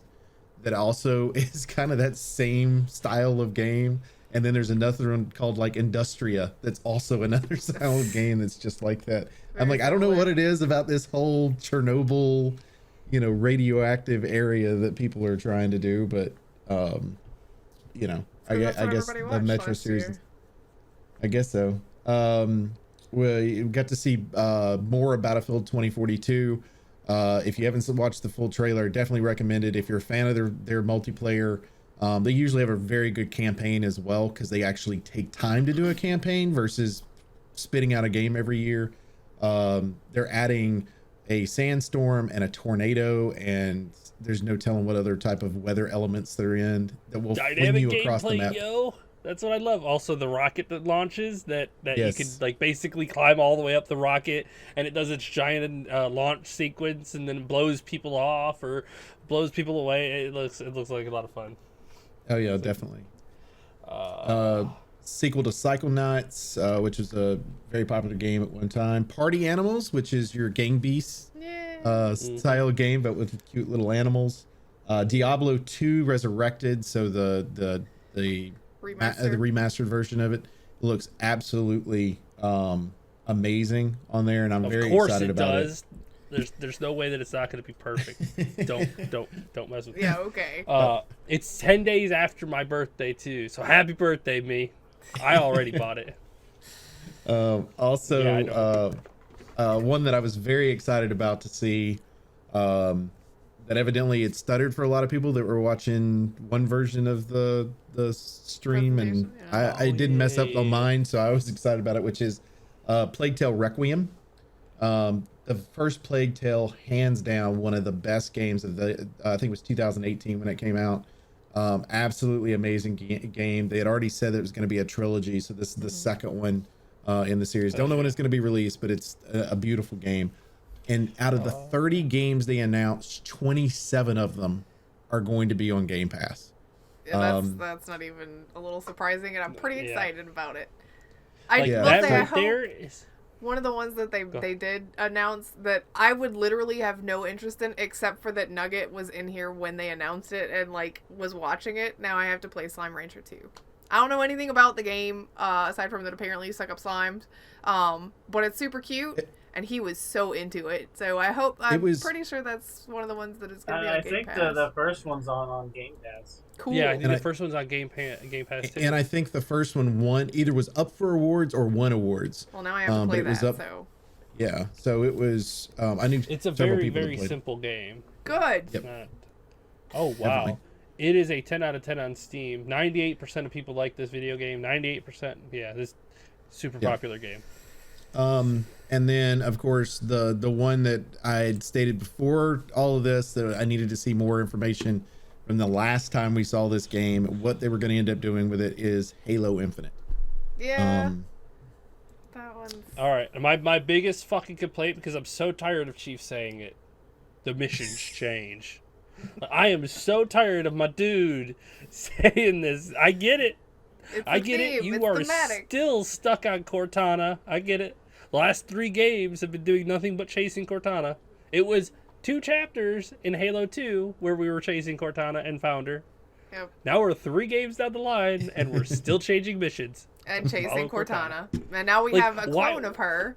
that also is kind of that same style of game. And then there's another one called like Industria that's also another style of game that's just like that. I'm Very like, I don't know similar. what it is about this whole Chernobyl, radioactive area that people are trying to do, but I That's what guess everybody the watched Metro last series. year. I guess so. We got to see more of Battlefield 2042. If you haven't watched the full trailer, definitely recommend it. If you're a fan of their multiplayer, they usually have a very good campaign as well, because they actually take time to do a campaign versus spitting out a game every year. They're adding a sandstorm and a tornado, and there's no telling what other type of weather elements they're in that will fling Dynamic you across the gameplay, map. yo. That's what I love. Also, the rocket that launches, that Yes. you can like basically climb all the way up the rocket, and it does its giant launch sequence, and then blows people off or blows people away. It looks like a lot of fun. Oh yeah, definitely. Sequel to Psychonauts, which was a very popular game at one time. Party Animals, which is your Gang Beasts Yeah. style game, but with cute little animals. Diablo 2 Resurrected, so the Remastered. remastered version of it looks absolutely amazing on there, and I'm Of very course excited it about does. There's no way that it's not going to be perfect. don't mess with me. Yeah, okay. It's 10 days after my birthday too, so happy birthday, me. I already bought it. Also, Yeah, I one that I was very excited about to see, that evidently it stuttered for a lot of people that were watching one version of the stream, and Presentation, I didn't mess up yeah. on mine, so I was excited about it, which is Plague Tale Requiem. The first Plague Tale, hands down, one of the best games of the I think it was 2018 when it came out. Absolutely amazing game. They had already said that it was going to be a trilogy, so this is the second one in the series. Don't know when it's going to be released, but it's a beautiful game. And out of the 30 games they announced, 27 of them are going to be on Game Pass. Yeah, that's not even a little surprising, and I'm pretty Yeah. excited about it. I Like Yeah. will that say, I right hope there is. one of the ones that they did announce that I would literally have no interest in, except for that Nugget was in here when they announced it and like was watching it. Now I have to play Slime Rancher 2. I don't know anything about the game aside from that apparently you suck up slimes, but it's super cute. And he was so into it, so I'm pretty sure that's one of the ones that is going to be on I Game think Pass. the first one's on Game Pass. Cool. Yeah, I think And the I- first one's on Game Pass too. And I think the first one either was up for awards or won awards. Well, now I have to but play it was that. up- So Yeah, so it was. I knew it's a several very people that very played it. simple game. good. Yep. Not... Oh wow. Definitely. It is a 10 out of 10 on Steam. 98% of people like this video game. 98%. Yeah, this super Yeah. popular game. And then of course the one that I had stated before all of this, that I needed to see more information from the last time we saw this game. What they were going to end up doing with it is Halo Infinite. Yeah, that one's. All right, my biggest fucking complaint, because I'm so tired of Chief saying it, the missions change. I am so tired of my dude saying this. I get it. It's I the get it. theme, You it's are thematic. still stuck on Cortana. I get it. The last 3 games have been doing nothing but chasing Cortana. It was 2 chapters in Halo 2 where we were chasing Cortana and Founder. Yep. Now we're 3 games down the line and we're still changing missions. And chasing Follow Cortana. And now we Like, have a why- clone of her.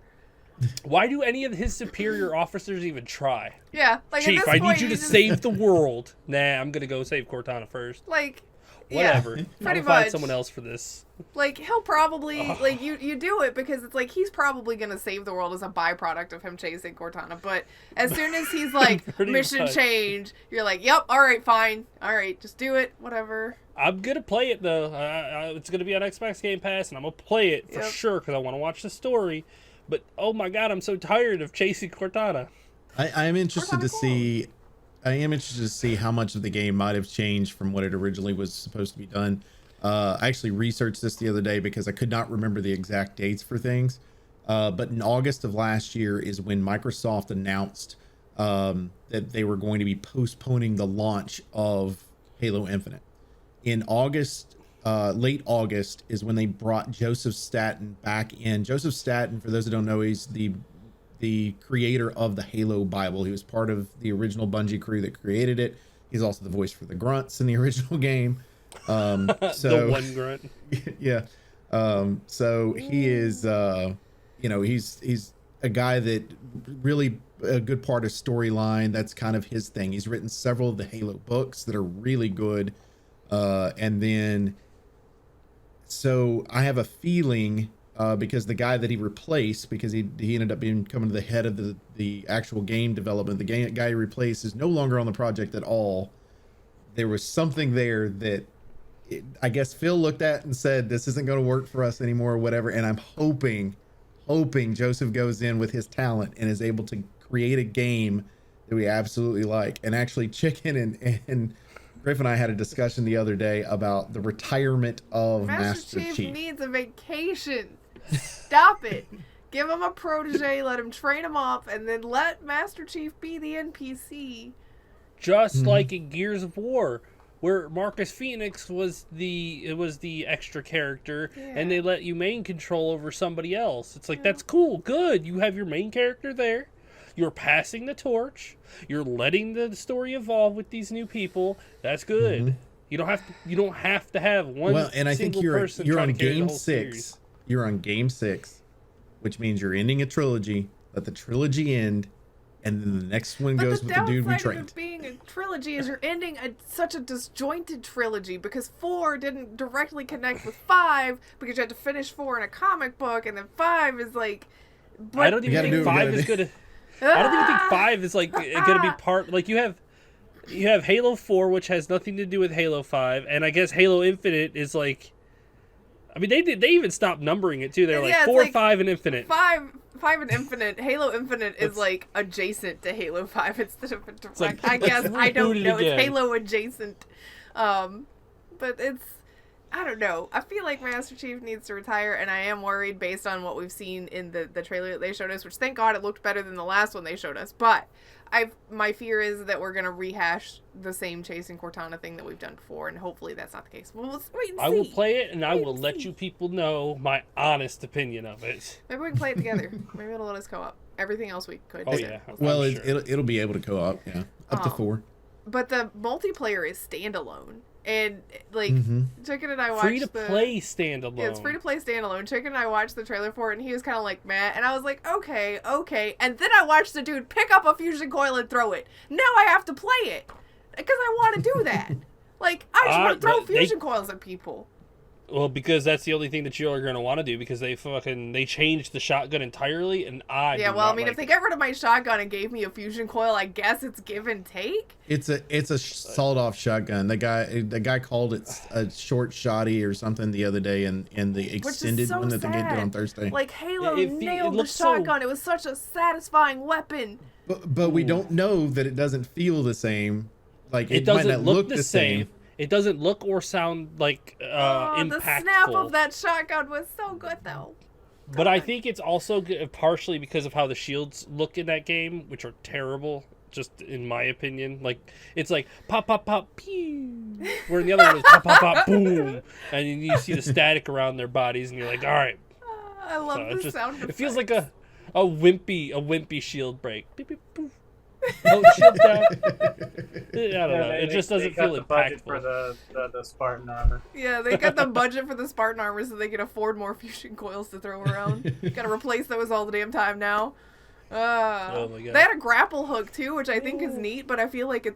Why do any of his superior officers even try? Yeah, like at Chief, this I point, need you to just, save the world. Nah, I'm gonna go save Cortana first. Like, Whatever. I'm pretty gonna find much. someone else for this. Like, he'll probably, like, you do it because it's like, he's probably gonna save the world as a byproduct of him chasing Cortana, but as soon as he's like, Pretty mission much. change, you're like, yep, alright, fine, alright, just do it, whatever. I'm gonna play it though. It's gonna be on Xbox Game Pass, and I'm gonna play it for Yep. sure because I want to watch the story. But oh my god, I'm so tired of chasing Cortana. I am interested to Cortana see. I am interested to see how much of the game might have changed from what it originally was supposed to be done. I actually researched this the other day because I could not remember the exact dates for things. But in August of last year is when Microsoft announced that they were going to be postponing the launch of Halo Infinite. In August, late August, is when they brought Joseph Staten back in. Joseph Staten, for those who don't know, he's the creator of the Halo Bible. He was part of the original Bungie crew that created it. He's also the voice for the grunts in the original game. The one grunt. Yeah. So he is, he's a guy that really a good part of storyline. That's kind of his thing. He's written several of the Halo books that are really good. And then, so I have a feeling, because the guy that he replaced, because he ended up coming to the head of the actual game development, the guy he replaced is no longer on the project at all. There was something there that I guess Phil looked at and said, this isn't going to work for us anymore or whatever. And I'm hoping Joseph goes in with his talent and is able to create a game that we absolutely like. And actually Chicken and Griff and I had a discussion the other day about the retirement of Master Chief. Needs a vacation. Stop it. Give him a protege, let him train him up, and then let Master Chief be the NPC. Just like in Gears of War, where Marcus Phoenix was the extra character, and they let you main control over somebody else. It's like, that's cool, good. You have your main character there. You're passing the torch. You're letting the story evolve with these new people. That's good. You don't have to have one. Well, and I think you're on game 6. Series. You're on game 6, which means you're ending a trilogy. Let the trilogy end, and then the next one goes with the dude we downside trained. of it being a trilogy is you're ending such a disjointed trilogy because 4 didn't directly connect with 5 because you had to finish 4 in a comic book, and then 5 is like. I don't even think 5 is good. I don't even think 5 is like going to be part. Like you have Halo 4, which has nothing to do with Halo 5, and I guess Halo Infinite is like. I mean, they even stopped numbering it too. They're like 4, 5, and Infinite. 5 and Infinite. Halo Infinite is like adjacent to Halo 5 instead of a direct. like, I guess I don't reboot it know. again. It's Halo adjacent. But it's. I don't know. I feel like Master Chief needs to retire, and I am worried based on what we've seen in the trailer that they showed us, which thank God it looked better than the last one they showed us. But my fear is that we're going to rehash the same chasing Cortana thing that we've done before, and hopefully that's not the case. Well, let's wait and see. I will play it, and I will let you people know my honest opinion of it. Maybe we can play it together. Maybe it'll let us co-op. Everything else we could. Oh, so yeah. we'll see. Well, I'm sure. it'll be able to co-op, yeah, up to 4. But the multiplayer is standalone. And, like, Chicken and I watched Free to play standalone. Yeah, it's free to play standalone. Chicken and I watched the trailer for it, and he was kind of like, meh. And I was like, okay. And then I watched the dude pick up a fusion coil and throw it. Now I have to play it. Because I want to do that. Like, I just want to throw fusion coils at people. Well, because that's the only thing that you are going to want to do, because they changed the shotgun entirely, and if they get rid of my shotgun and gave me a fusion coil, I guess it's give and take. It's a sawed-off shotgun. The guy called it a short shotty or something the other day, in the extended one that they did on Thursday. Like Halo It nailed the looks shotgun. It was such a satisfying weapon. But we don't know that it doesn't feel the same. Like it might doesn't not look the same. It doesn't look or sound like impactful. The snap of that shotgun was so good, though. But I think it's also partially because of how the shields look in that game, which are terrible, just in my opinion. Like, it's like, pop, pop, pop, pew. Where in the other one is pop, pop, pop, boom. And you see the static around their bodies, and you're like, all right. I love the sound effects. It feels like a wimpy shield break. Beep, beep, poof. Oh, shield's down. I don't know. It just doesn't feel the budget impactful. for the Spartan armor. Yeah, they got the budget for the Spartan armor so they can afford more fusion coils to throw around. Gotta replace those all the damn time now. Oh my God. They had a grapple hook too, which I think is neat, but I feel like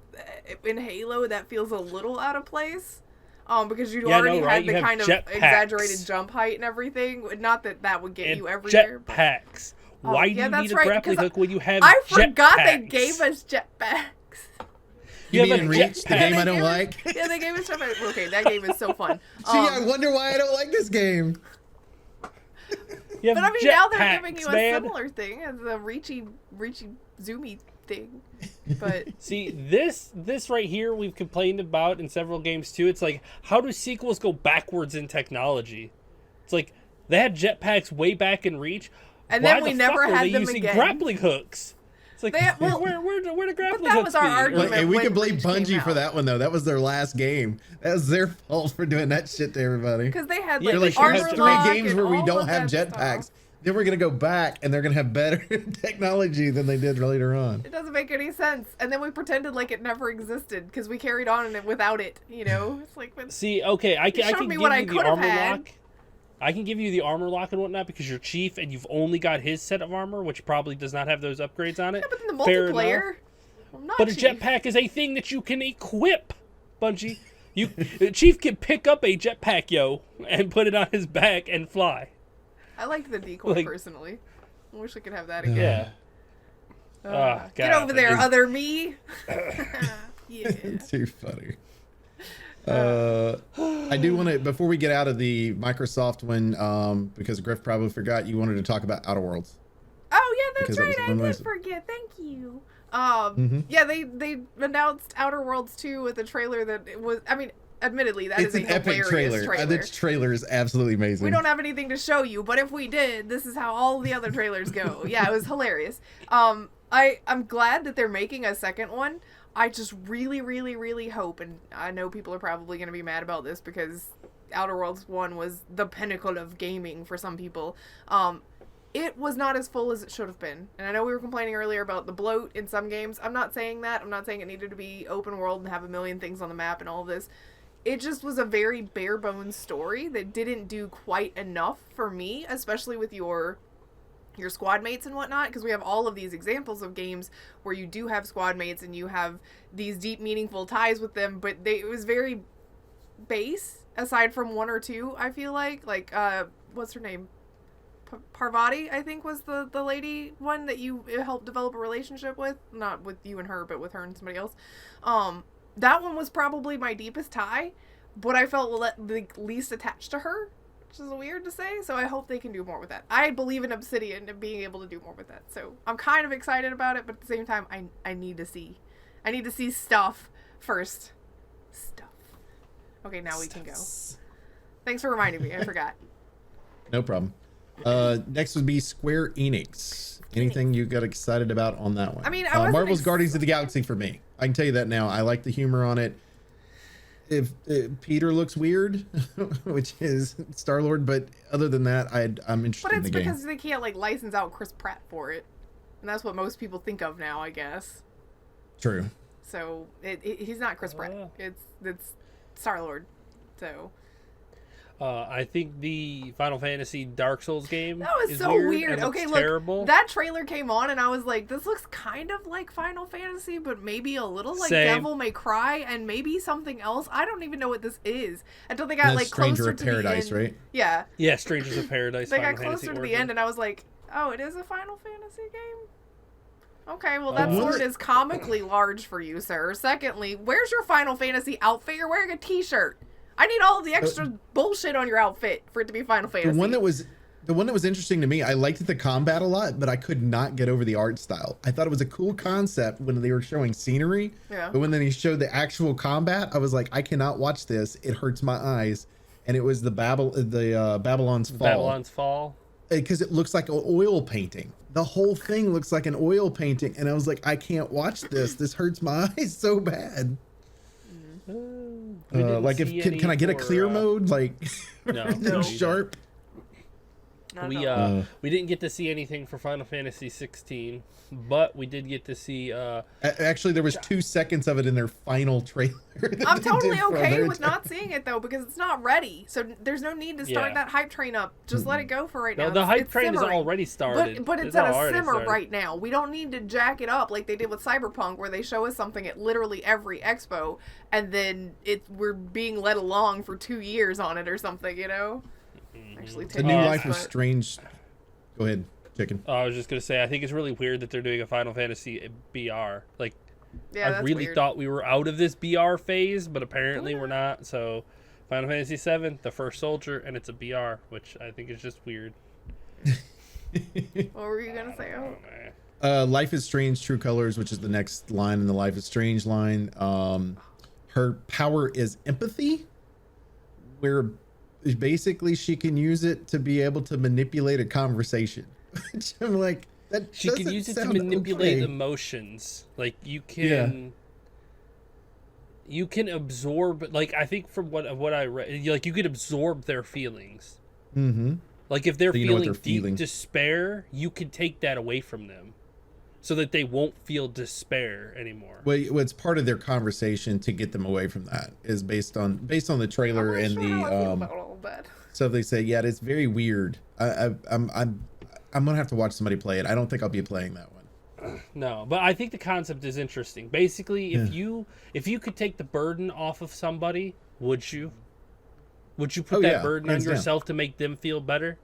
in Halo that feels a little out of place. because you Yeah, I already know, right? had You the have kind of jetpacks. exaggerated jump height and everything. Not that that would get And you everywhere. But jetpacks. Why do yeah, you that's need a right, grappling 'cause hook when you have I forgot they jetpacks? gave us jetpacks. You have mean a in Reach, the jetpack. game they I don't gave us- like? Yeah, they gave us jetpacks. Okay, that game is so fun. See, I wonder why I don't like this game. You have But I mean, now they're jetpacks, giving you a man. similar thing as the reachy, zoomy thing. But See, this right here we've complained about in several games too. It's like, how do sequels go backwards in technology? It's like they had jetpacks way back in Reach. And Why then we the never fuck were had they them using again. grappling hooks? It's like, They- well, where the grappling that hooks was our be? argument. Like, hey, we when can blame Reach came Bungie for out. that one though. That was their last game. That was their fault for doing that shit to everybody. Because they had Yeah, like, like, you armor have lock three games and where we all don't of have that jetpacks. stuff. Then we're gonna go back and they're gonna have better technology than they did later on. It doesn't make any sense. And then we pretended like it never existed because we carried on without it. You know, it's like but See, okay, I can showed give me you what I the could have armor had. lock. I can give you the armor lock and whatnot because you're chief and you've only got his set of armor, which probably does not have those upgrades on it. yeah, but in the Fair multiplayer, enough. I'm not But a cheap. jetpack is a thing that you can equip, Bungie. You Chief can pick up a jetpack, yo, and put it on his back and fly. I liked the decoy Like- personally. I wish I could have that again. Yeah. Get God, over there, it's- other me. Yeah. Too funny. I do want to, before we get out of the Microsoft one, because Griff probably forgot, you wanted to talk about Outer Worlds. Oh yeah, Because that's that right. was I one did of forget. Thank you. Mhm. Yeah, they announced Outer Worlds 2 with a trailer that it was. I mean, admittedly, that It's is an a epic hilarious trailer. This trailer is absolutely amazing. We don't have anything to show you, but if we did, this is how all the other trailers go. Yeah, it was hilarious. I'm glad that they're making a second one. I just really, really, really hope, and I know people are probably going to be mad about this because Outer Worlds 1 was the pinnacle of gaming for some people. It was not as full as it should have been. And I know we were complaining earlier about the bloat in some games. I'm not saying that. I'm not saying it needed to be open world and have a million things on the map and all of this. It just was a very bare bones story that didn't do quite enough for me, especially with your squad mates and whatnot, because we have all of these examples of games where you do have squad mates and you have these deep, meaningful ties with them, but it was very base, aside from one or two, I feel like. Like, what's her name? Parvati, I think, was the lady one that you helped develop a relationship with. Not with you and her, but with her and somebody else. That one was probably my deepest tie, but I felt the least attached to her, which is weird to say, so I hope they can do more with that. I believe in Obsidian and being able to do more with that, so I'm kind of excited about it, but at the same time, I need to see. I need to see stuff first. Stuff. Okay, now we can go. Thanks for reminding me, I forgot. No problem. Next would be Square Enix. Anything you got excited about on that one? I mean, I wasn't Marvel's Guardians of the Galaxy for me. I can tell you that now. I like the humor on it. If Peter looks weird, which is Star-Lord, but other than that, I'm interested But in it's the game. because they can't, like, license out Chris Pratt for it. And that's what most people think of now, I guess. True. So, he's not Chris Pratt. Oh. It's Star-Lord. So... I think the Final Fantasy Dark Souls game That was is so weird. and Okay, looks look, terrible. that trailer came on and I was like, this looks kind of like Final Fantasy, but maybe a little like Same. Devil May Cry and maybe something else. I don't even know what this is until they got And like that's Stranger closer of to Paradise, the end. right? Yeah, Yeah, Strangers of Paradise. they got Final Fantasy closer to the Origin. end and I was like, oh, it is a Final Fantasy game? Okay, well that Uh, sword is comically large for you, sir. Secondly, where's your Final Fantasy outfit? You're wearing a t-shirt. I need all of the extra bullshit on your outfit for it to be Final Fantasy. The one that was interesting to me, I liked the combat a lot, but I could not get over the art style. I thought it was a cool concept when they were showing scenery, Yeah. but when they showed the actual combat, I was like, I cannot watch this. It hurts my eyes. And it was the Babylon's Fall. Babylon's Fall. Because it looks like an oil painting. The whole thing looks like an oil painting, and I was like, I can't watch this. This hurts my eyes so bad. We didn't Like, see can I get a any clear for, mode? Like, No, everything's no. sharp. Not We at all. we didn't get to see anything for Final Fantasy 16, but we did get to see Actually, there was 2 seconds of it in their final trailer. that I'm they totally did for okay Undertale. with not seeing it though because it's not ready. So there's no need to start Yeah. that hype train up. Just let it go for right now. no, the hype It's train is simmering. already started. But it's at a already simmer started. right now. We don't need to jack it up like they did with Cyberpunk, where they show us something at literally every expo, and then we're being led along for 2 years on it or something. You know, actually, The 10 new years, Life is but- Strange. Go ahead, chicken. I was just gonna say, I think it's really weird that they're doing a Final Fantasy BR. Like, Yeah, I that's really weird. thought we were out of this BR phase, but apparently we're not. So, Final Fantasy VII, the first soldier, and it's a BR, which I think is just weird. What were you gonna say? Oh, Life is Strange True Colors, which is the next line in the Life is Strange line. Her power is empathy, where basically she can use it to be able to manipulate a conversation. Which I'm like, that She can doesn't use it to sound manipulate okay. emotions. Like you can, you can absorb. Like I think from what I read, like you could absorb their feelings. Mm-hmm. Like if they're So you know what feeling they're deep feeling. despair, you can take that away from them, so that they won't feel despair anymore. Well, it's part of their conversation to get them away from that is based on the trailer I'm and not sure how I feel the about all of that. stuff they say. Yeah, it's very weird. I'm gonna have to watch somebody play it. I don't think I'll be playing that one. No, but I think the concept is interesting. Basically, if you could take the burden off of somebody, would you? Would you put Oh, that yeah, burden on hands down. yourself to make them feel better?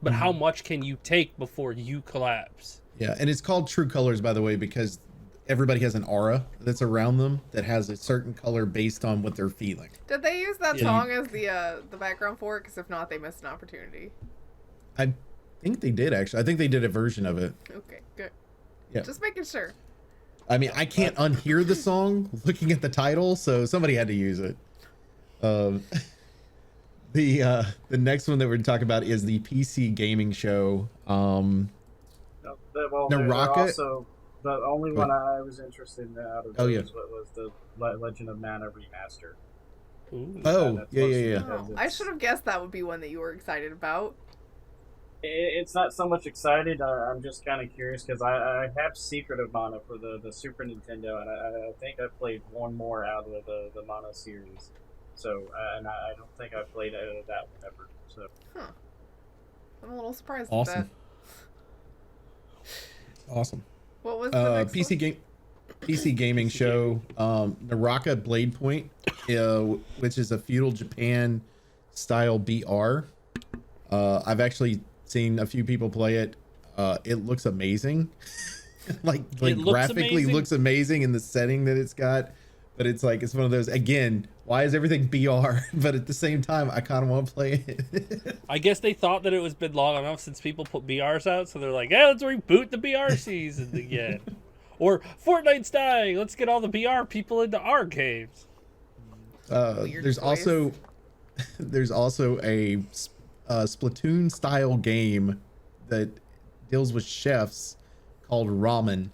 But how much can you take before you collapse? Yeah, and it's called True Colors, by the way, because everybody has an aura that's around them that has a certain color based on what they're feeling. Did they use that Yeah. song as the background for it? Because if not, they missed an opportunity. I think they did actually. I think they did a version of it. Okay, good. Yeah. Just making sure. I mean, I can't unhear the song looking at the title, so somebody had to use it. The next one that we're going to talk about is the PC gaming show. Well, they're Naraka- also the only Go one I was interested in out of Oh, those yeah. was the Legend of Mana remaster. Ooh. Oh, That's yeah, mostly yeah, yeah. because Oh, I should have guessed that would be one that you were excited about. It's not so much excited. I'm just kind of curious because I have Secret of Mana for the Super Nintendo, and I think I played one more out of the Mana series. So, and I don't think I played out of that one ever. So, I'm a little surprised Awesome. at that. Awesome. What was the next PC one? game. PC gaming show, Naraka Blade Point, which is a feudal Japan style BR. I've actually seen a few people play it. It looks amazing. like It looks graphically amazing? looks amazing in the setting that it's got. But it's like it's one of those again. Why is everything BR? But at the same time, I kind of want to play it. I guess they thought that it was been long enough since people put BRs out, so they're like, "Hey, let's reboot the BR season again." Or Fortnite's dying. Let's get all the BR people into our games. Weird There's choice. also a Splatoon style game that deals with chefs called Ramen.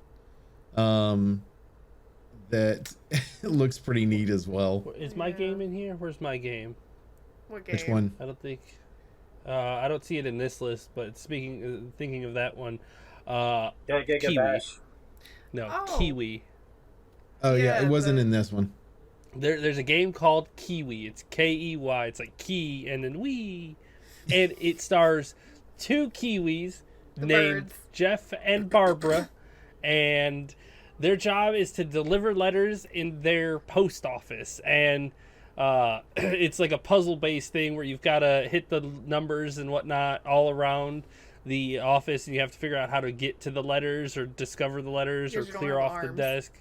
That looks pretty neat as well. Is my game in here? Where's my game? What game? Which one? I don't think. I don't see it in this list. But thinking of that one, Giga Kiwi. Bash. No, Oh. Kiwi. Oh yeah, Yeah, it wasn't the- in this one. There's a game called Kiwi. It's Key. It's like key and then wee, and it stars two Kiwis The named birds. Jeff and Barbara, and their job is to deliver letters in their post office. And it's like a puzzle based thing where you've got to hit the numbers and whatnot all around the office, and you have to figure out how to get to the letters or discover the letters or Because you don't clear have off the arms. desk.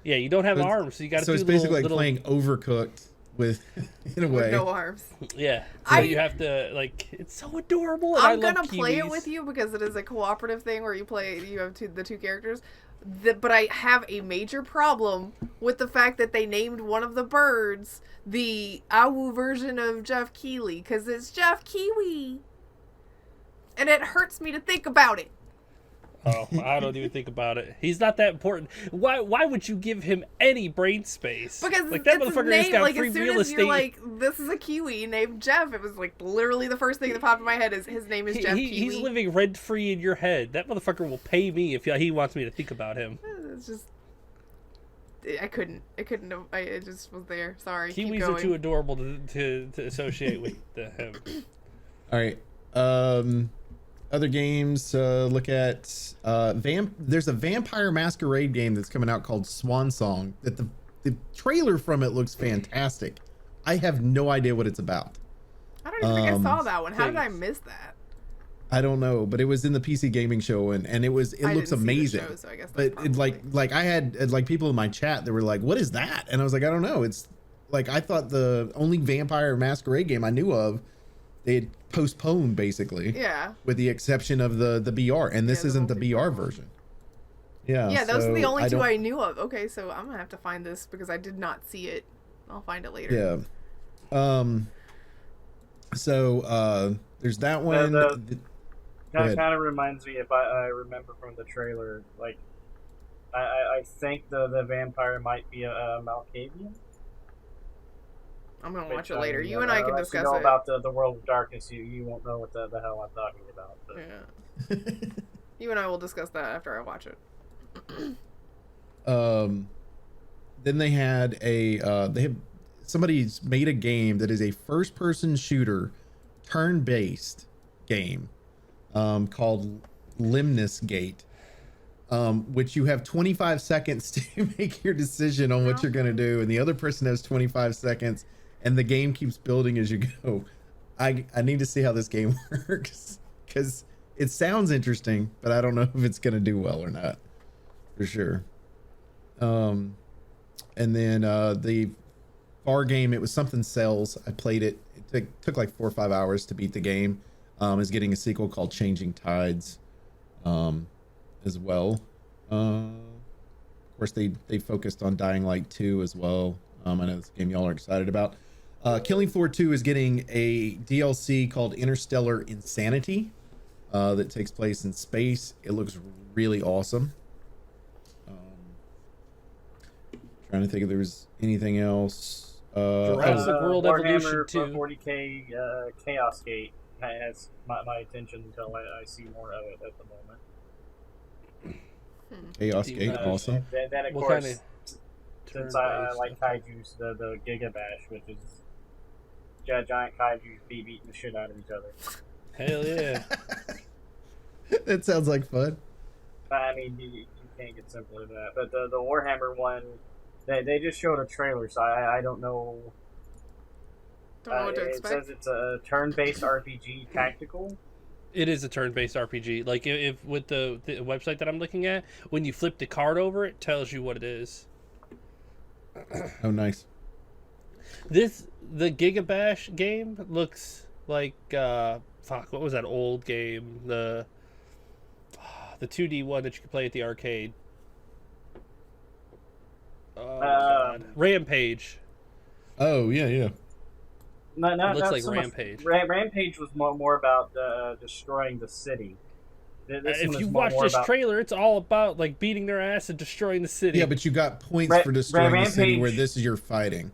Yeah, you don't have So it's- arms, so you got to So do it's basically little, like playing Overcooked with, in a With way. no arms. Yeah, so I- you have to like. It's so adorable. And I'm I love gonna play it Kiwis. with you because it is a cooperative thing where you have the two characters. But I have a major problem with the fact that they named one of the birds the Awu version of Jeff Keighley because it's Jeff Kiwi, and it hurts me to think about it. Oh, I don't even think about it. He's not that important. Why would you give him any brain space? Because like that it's his motherfucker name. has got Like free as soon real as estate. you're like, this is a Kiwi named Jeff, it was like literally the first thing that popped in my head is his name is Jeff Kiwi. He's living rent free in your head. That motherfucker will pay me if he wants me to think about him. It's just, I couldn't. It just was there. Sorry. Keep Kiwis going. are too adorable to associate with him. All right. Other games. Look at There's a Vampire Masquerade game that's coming out called Swan Song. That the trailer from it looks fantastic. I have no idea what it's about. I don't even think I saw that one. How did I thanks. miss that? I don't know, but it was in the PC gaming show, and it I looks didn't see the amazing. show, so I guess But that's it, probably- like I had like people in my chat that were like, "What is that?" And I was like, "I don't know." It's like I thought the only Vampire Masquerade game I knew of, they had postponed basically, yeah. with the exception of the BR, and this Yeah, the isn't the BR multiplayer. version. Yeah. Yeah, those are the so only two don't- I knew of. Okay, so I'm gonna have to find this because I did not see it. I'll find it later. Yeah. So there's that one. Go ahead. Kind of reminds me, if I remember from the trailer, like I think the vampire might be a Malkavian. I'm gonna Which, watch it later. mean, You and I can unless discuss you know it. about the World of Darkness, you won't know what the hell I'm talking about. But. Yeah. You and I will discuss that after I watch it. Then they had somebody's made a game that is a first-person shooter, turn-based game, called Limnus Gate, which you have 25 seconds to make your decision on what you're gonna do, and the other person has 25 seconds, and the game keeps building as you go. I need to see how this game works because it sounds interesting, but I don't know if it's gonna do well or not, for sure. And then the bar game, it was something Cells. I played it. It took like 4 or 5 hours to beat the game. Is getting a sequel called Changing Tides, as well. Of course, they focused on Dying Light 2 as well. I know this game y'all are excited about. Killing Floor 2 is getting a DLC called Interstellar Insanity that takes place in space. It looks really awesome. Trying to think if there was anything else. Jurassic World Evolution Warhammer 2. 40K Chaos Gate has my attention until I see more of it at the moment. Chaos Gate, awesome. Then of What course, kind since I like kaiju's, the Giga Bash, which is giant kaiju's beating the shit out of each other. Hell yeah. That sounds like fun. I mean, you can't get simpler than that. But the Warhammer one, they just showed a trailer, so I don't know. Don't know what to It expect. says it's a turn-based RPG tactical. It is a turn-based RPG. Like if with the website that I'm looking at, when you flip the card over, it tells you what it is. Oh, nice. The Gigabash game looks like fuck. What was that old game? The 2D one that you could play at the arcade. Oh, God. Rampage. Oh, yeah. No, It looks not like so much- Rampage. Rampage was more about destroying the city. This one If is you more watch this about- trailer, it's all about like beating their ass and destroying the city. Yeah, but you got points for destroying the city Rampage- where this is your fighting.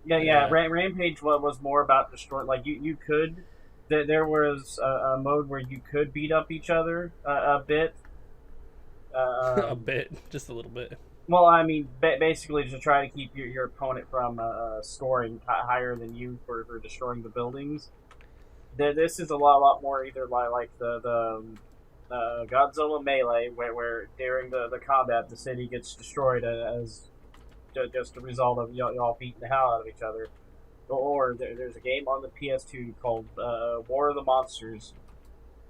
Yeah. Rampage was more about destroying. Like you could, there was a mode where you could beat up each other a bit. a bit, just a little bit. Well, I mean, basically to try to keep your opponent from scoring higher than you for destroying the buildings. This is a lot more either like the Godzilla Melee, where during the combat the city gets destroyed as just a result of y'all beating the hell out of each other. Or there's a game on the PS2 called War of the Monsters,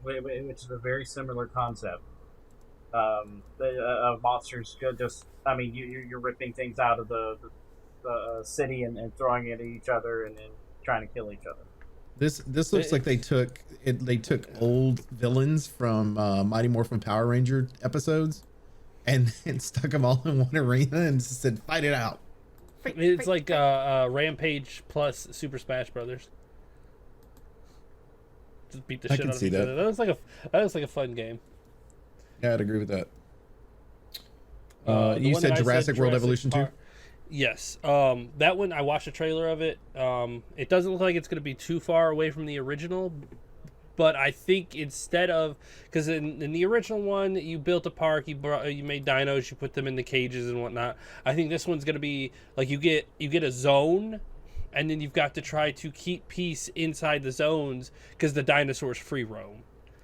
which is a very similar concept. The monsters just, I mean, you're ripping things out of the city and throwing it at each other and then trying to kill each other. This looks like they took old villains from Mighty Morphin Power Ranger episodes and stuck them all in one arena and just said, fight it out. It's like Rampage plus Super Smash Brothers. Just beat the I shit can out of see each that. other. That looks like a fun game. Yeah, I'd agree with that. The You one said that I Jurassic World Evolution 2? Park- Yes. That one, I watched a trailer of it. It doesn't look like it's going to be too far away from the original, but I think instead of, because in the original one you built a park, you made dinos, you put them in the cages and whatnot. I think this one's going to be like you get a zone, and then you've got to try to keep peace inside the zones because the dinosaurs free roam,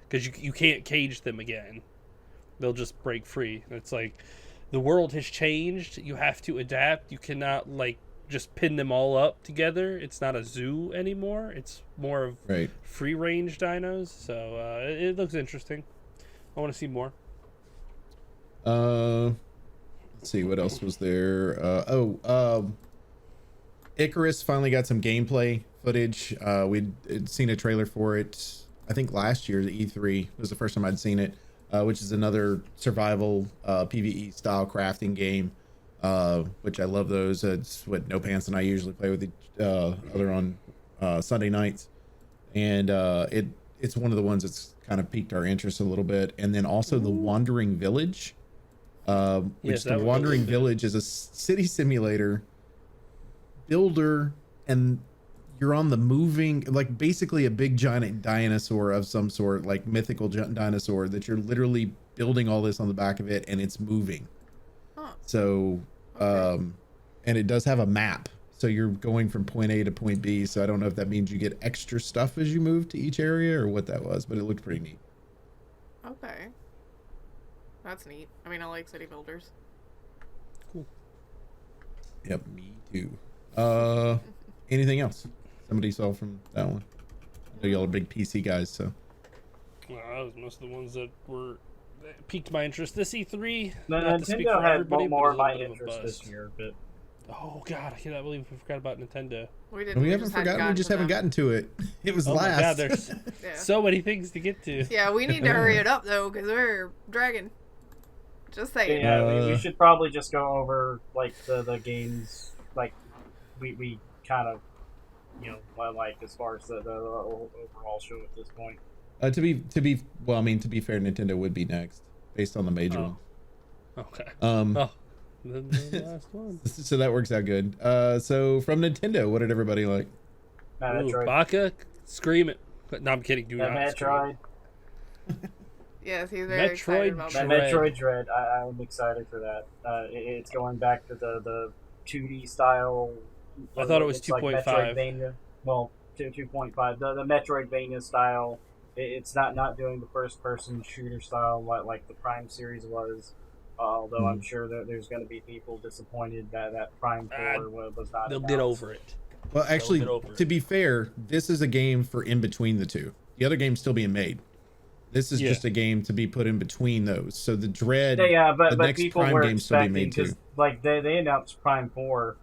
because you can't cage them again. They'll just break free. It's like the world has changed. You have to adapt. You cannot like just pin them all up together. It's not a zoo anymore. It's more of Right. free range dinos. So it looks interesting. I want to see more. Let's see what else was there. Icarus finally got some gameplay footage. We'd seen a trailer for it. I think last year, the E3 was the first time I'd seen it, which is another survival PvE style crafting game, which I love those. It's what No Pants and I usually play with each other on Sunday nights, and it's one of the ones that's kind of piqued our interest a little bit. And then also the Wandering Village, which Yes, the that was Wandering really good. Village is a city simulator builder, and you're on the moving, like basically a big giant dinosaur of some sort, like mythical dinosaur that you're literally building all this on the back of it, and it's moving. Huh. So Okay. and it does have a map, so you're going from point A to point B. So I don't know if that means you get extra stuff as you move to each area or what that was, but it looked pretty neat. Okay. That's neat. I mean, I like city builders. Yep, me too. Anything else somebody saw from that one? I know y'all are big PC guys, so Well, that was most of the ones that piqued my interest. This E3, No, not to speak Nintendo for had everybody, but more it of was a my bit of a interest this bust. year, but Oh god, I cannot believe we forgot about Nintendo. We didn't. we haven't just hadn't forgotten. We gotten just to haven't them. gotten to it. It was Oh my last. god, there's Yeah. so many things to get to. Yeah, we need to hurry it up though, because we're dragging. Just saying. yeah, we Uh, should probably just go over like the games like we kind of like as far as the overall show at this point. to be well, I mean, to be fair, Nintendo would be next based on the major Oh. ones. Okay. Um, Oh, the last one. so that works out good. So from Nintendo, what did everybody like? Ooh, Metroid. Baka, scream it. No, I'm kidding. Do That not scream. Metroid. Yes, he's very excited about That Dread. Metroid Dread. I'm excited for that. It's going back to the 2D style. I thought it was It's like 2.5. Metroidvania. Well, 2.5. The Metroidvania style. It's not doing the first person shooter style like the Prime series was. Although I'm sure that there's going to be people disappointed that Prime 4 was not. They'll announced. get over it. Well, actually, get over to it. be fair, this is a game for in between the two. The other game's still being made. This is Yeah. just a game to be put in between those. So the Dread, Yeah, the but next people Prime were game's still being expecting made too. because like they announced Prime 4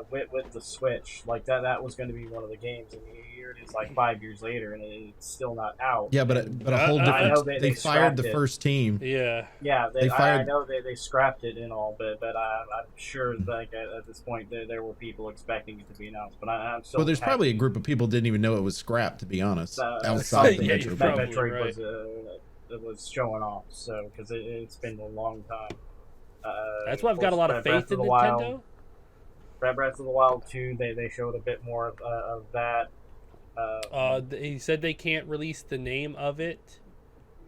with the Switch, like that was going to be one of the games, and here it is like 5 years later, and it's still not out. Yeah, but a whole I different. know They, they fired the scrapped it. first team. Yeah. Yeah, They I fired- know they scrapped it and all, but I'm sure like at this point there were people expecting it to be announced. But I'm still Well, there's happy. probably a group of people didn't even know it was scrapped. To be honest, outside the yeah, Metro you're group. probably Metroid right. was showing off, so because it's been a long time. That's why I've got a lot of faith in Nintendo. Breath of the Wild 2, they showed a bit more of that. He said they can't release the name of it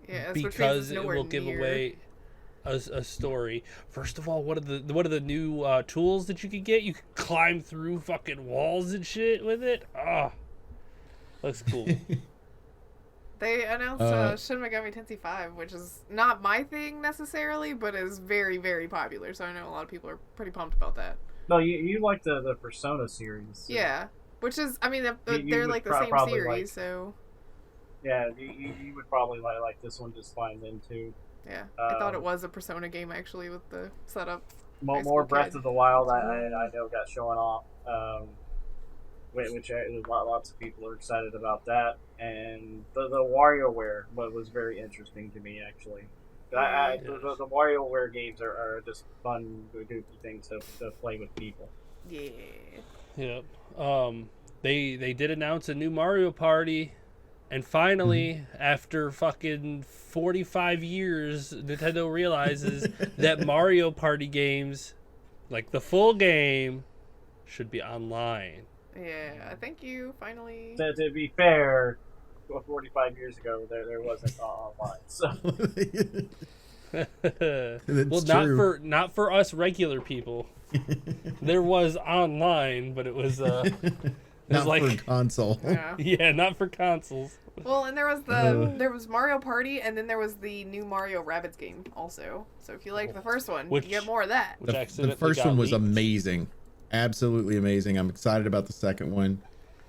Yeah, which means because it's it nowhere will give near. away a story. First of all, what are the new tools that you could get? You could climb through fucking walls and shit with it. Ah, looks cool. They announced Shin Megami Tensei 5, which is not my thing necessarily, but is very, very popular. So I know a lot of people are pretty pumped about that. No, you like the Persona series. So. Yeah, which is, I mean, You they're would like the same probably series, like- so Yeah, you would probably like this one just fine then too. yeah. I thought it Um, was a Persona game actually with the setup. More, High school more Breath kid. of the Wild, I know got showing off, which lots of people are excited about that, and the WarioWare was very interesting to me actually. The WarioWare games are just fun, goofy things to play with people. Yeah. Yep. They did announce a new Mario Party. And finally, after fucking 45 years, Nintendo realizes that Mario Party games, like the full game, should be online. Yeah, thank you. Finally. To be fair, 45 years ago, there wasn't online. So Well, not for us regular people. There was online, but it was Not like for console. Yeah. yeah, not for consoles. Well, and there was Mario Party, and then there was the new Mario Rabbids game also. So if you like the first one, Which- you get more of that. Which The accidentally first got one was leaked. amazing, absolutely amazing. I'm excited about the second one.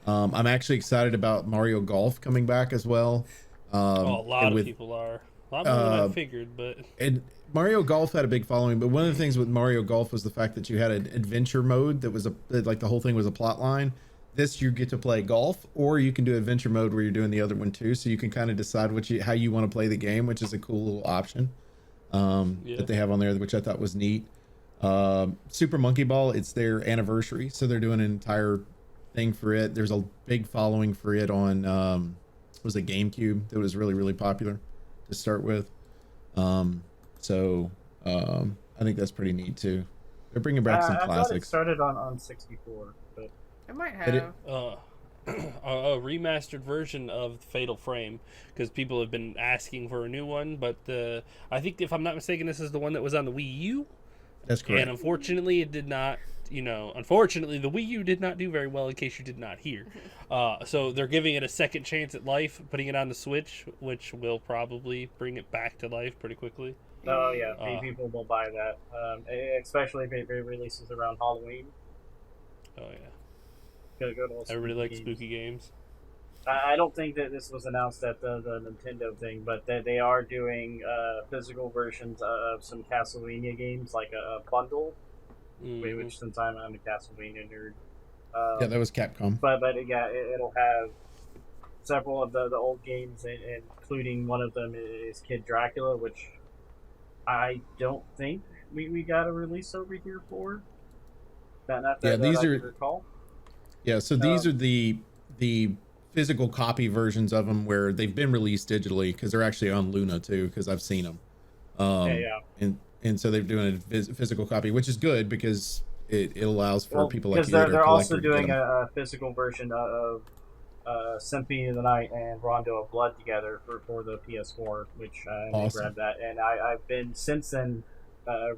I'm actually excited about Mario Golf coming back as well. Oh, a lot and of with- people are. A lot more than I figured, but And Mario Golf had a big following, but one of the things with Mario Golf was the fact that you had an adventure mode that was like the whole thing was a plot line. This you get to play golf, or you can do adventure mode where you're doing the other one too. So you can kind of decide how you want to play the game, which is a cool little option that they have on there, which I thought was neat. Super Monkey Ball, it's their anniversary, so they're doing an entire thing for it. There's a big following for it on was it GameCube that was really, really popular to start with. I think that's pretty neat too. They're bringing back some I thought it classics. started on 64, but It might Did it? have. a remastered version of Fatal Frame, because people have been asking for a new one. But I think, if I'm not mistaken, this is the one that was on the Wii U. That's correct. And unfortunately, it did not. Unfortunately, the Wii U did not do very well. In case you did not hear, so they're giving it a second chance at life, putting it on the Switch, which will probably bring it back to life pretty quickly. oh yeah, people will buy that, especially if it releases around Halloween. Oh yeah, Go to all everybody likes games. spooky games. I don't think that this was announced at the Nintendo thing, but they are doing physical versions of some Castlevania games, like a bundle. Mhm. Which, since I'm a Castlevania nerd, Yeah, that was Capcom. but yeah, it'll have several of the old games, including one of them is Kid Dracula, which I don't think we got a release over here for. Not that, Yeah, these that I are- can recall. Yeah, so these are the physical copy versions of them where they've been released digitally, because they're actually on Luna too, because I've seen them. Yeah. And so they're doing a physical copy, which is good because it allows for people like because you that are they're also collector to get doing 'em. a physical version of Symphony of the Night and Rondo of Blood together for the PS4, which I Awesome. grabbed that, and I've been since then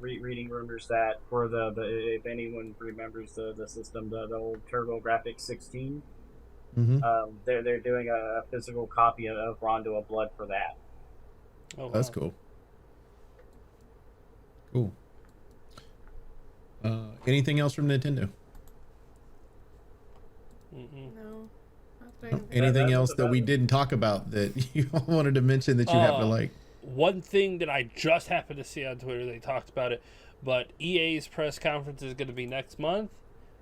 reading rumors that for the if anyone remembers the system, the old TurboGrafx 16, Mhm. they're doing a physical copy of Rondo of Blood for that. Oh, That's wow. cool. Cool. Anything else from Nintendo? Mm-mm. No. Not that I can think of. Anything that's else that we about it. didn't talk about that you all wanted to mention that you happen to like? One thing that I just happened to see on Twitter, they talked about it, but EA's press conference is going to be next month,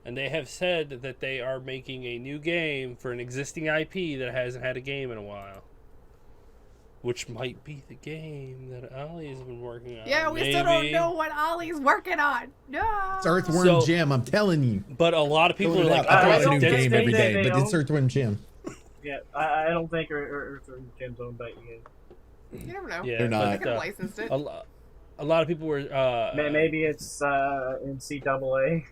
and they have said that they are making a new game for an existing IP that hasn't had a game in a while. Which might be the game that Ollie's been working on. Yeah, we still don't maybe. know what Ollie's working on. No. It's Earthworm So- Jim. I'm telling you. But a lot of people are like, I I throw a don't new think game every they day, but don't. it's Earthworm Jim. Yeah, I don't think Earthworm Jim's owned by EA. You never know. yeah, They're not. They but, could have licensed it. a lot of people were. Maybe it's NCAA.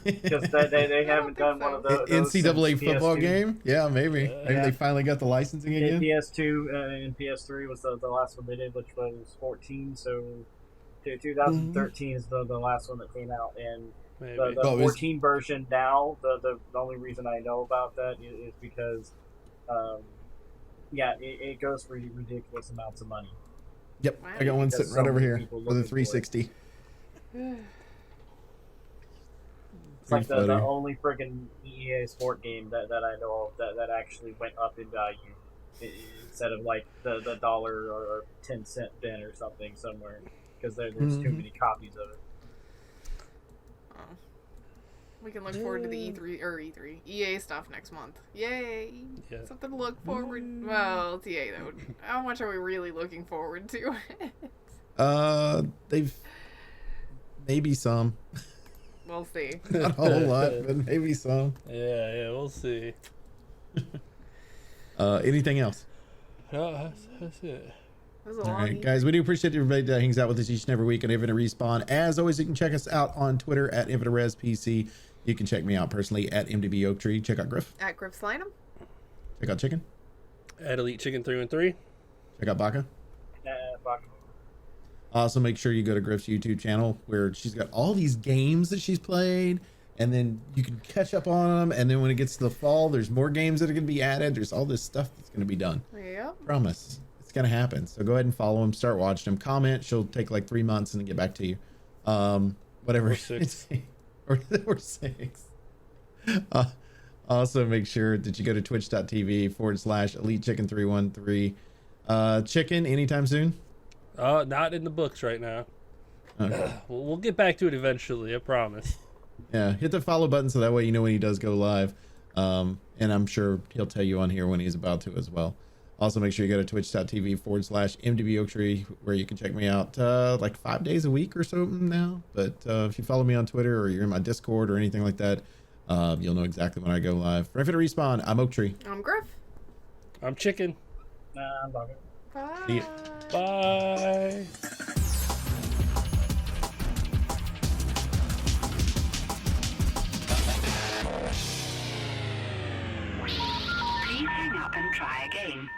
Because they haven't think done one so. of those. NCAA since football PS2. game? Yeah, maybe. Maybe Yeah. they finally got the licensing And again. PS2 and PS3 was the last one they did, which was 14. So 2013 is the last one that came out, and Maybe. the Well, it was- 14 version now. The only reason I know about that is because, it goes for ridiculous amounts of money. Yep, Wow. I got one Because sitting so right over many here people for the looking for it. 360. It's like Pretty the funny. only friggin' EA Sport game that I know of that actually went up in value, instead of like the dollar or 10-cent bin or something somewhere, because there's too Mhm. many copies of it. Oh. We can look forward to the E3 EA stuff next month. Yay! Yeah. Something to look forward. Well, it's EA though. How much are we really looking forward to? They've maybe some, We'll see. not a whole lot, but maybe some. Yeah, we'll see. Anything else? No, that's it. That was a All long right, guys, we do appreciate everybody that hangs out with us each and every week on Infinite Respawn. As always, you can check us out on Twitter at InfiniteResPC. You can check me out personally at MDB Oak Tree. Check out Griff. At Griff Slineham. Check out Chicken. At Elite Chicken 313. Check out Baka. Fuck. Also, make sure you go to Griff's YouTube channel where she's got all these games that she's played, and then you can catch up on them. And then when it gets to the fall, there's more games that are going to be added. There's all this stuff that's going to be done. Yep. Promise. It's going to happen. So go ahead and follow him. Start watching him. Comment. She'll take like 3 months and then get back to you. Whatever. Or 6. or 6. Also, make sure that you go to twitch.tv/Elite Chicken 313. Chicken, anytime soon? Not in the books right now. Okay. We'll get back to it eventually, I promise. Yeah, hit the follow button so that way you know when he does go live. And I'm sure he'll tell you on here when he's about to as well. Also, make sure you go to twitch.tv/MDB Oak Tree, where you can check me out like 5 days a week or something now. But if you follow me on Twitter or you're in my Discord or anything like that, you'll know exactly when I go live. For Infinite Respawn, I'm Oak Tree. I'm Griff. I'm Chicken. I'm bugging. Bye. See ya. Bye. Please hang up and try again.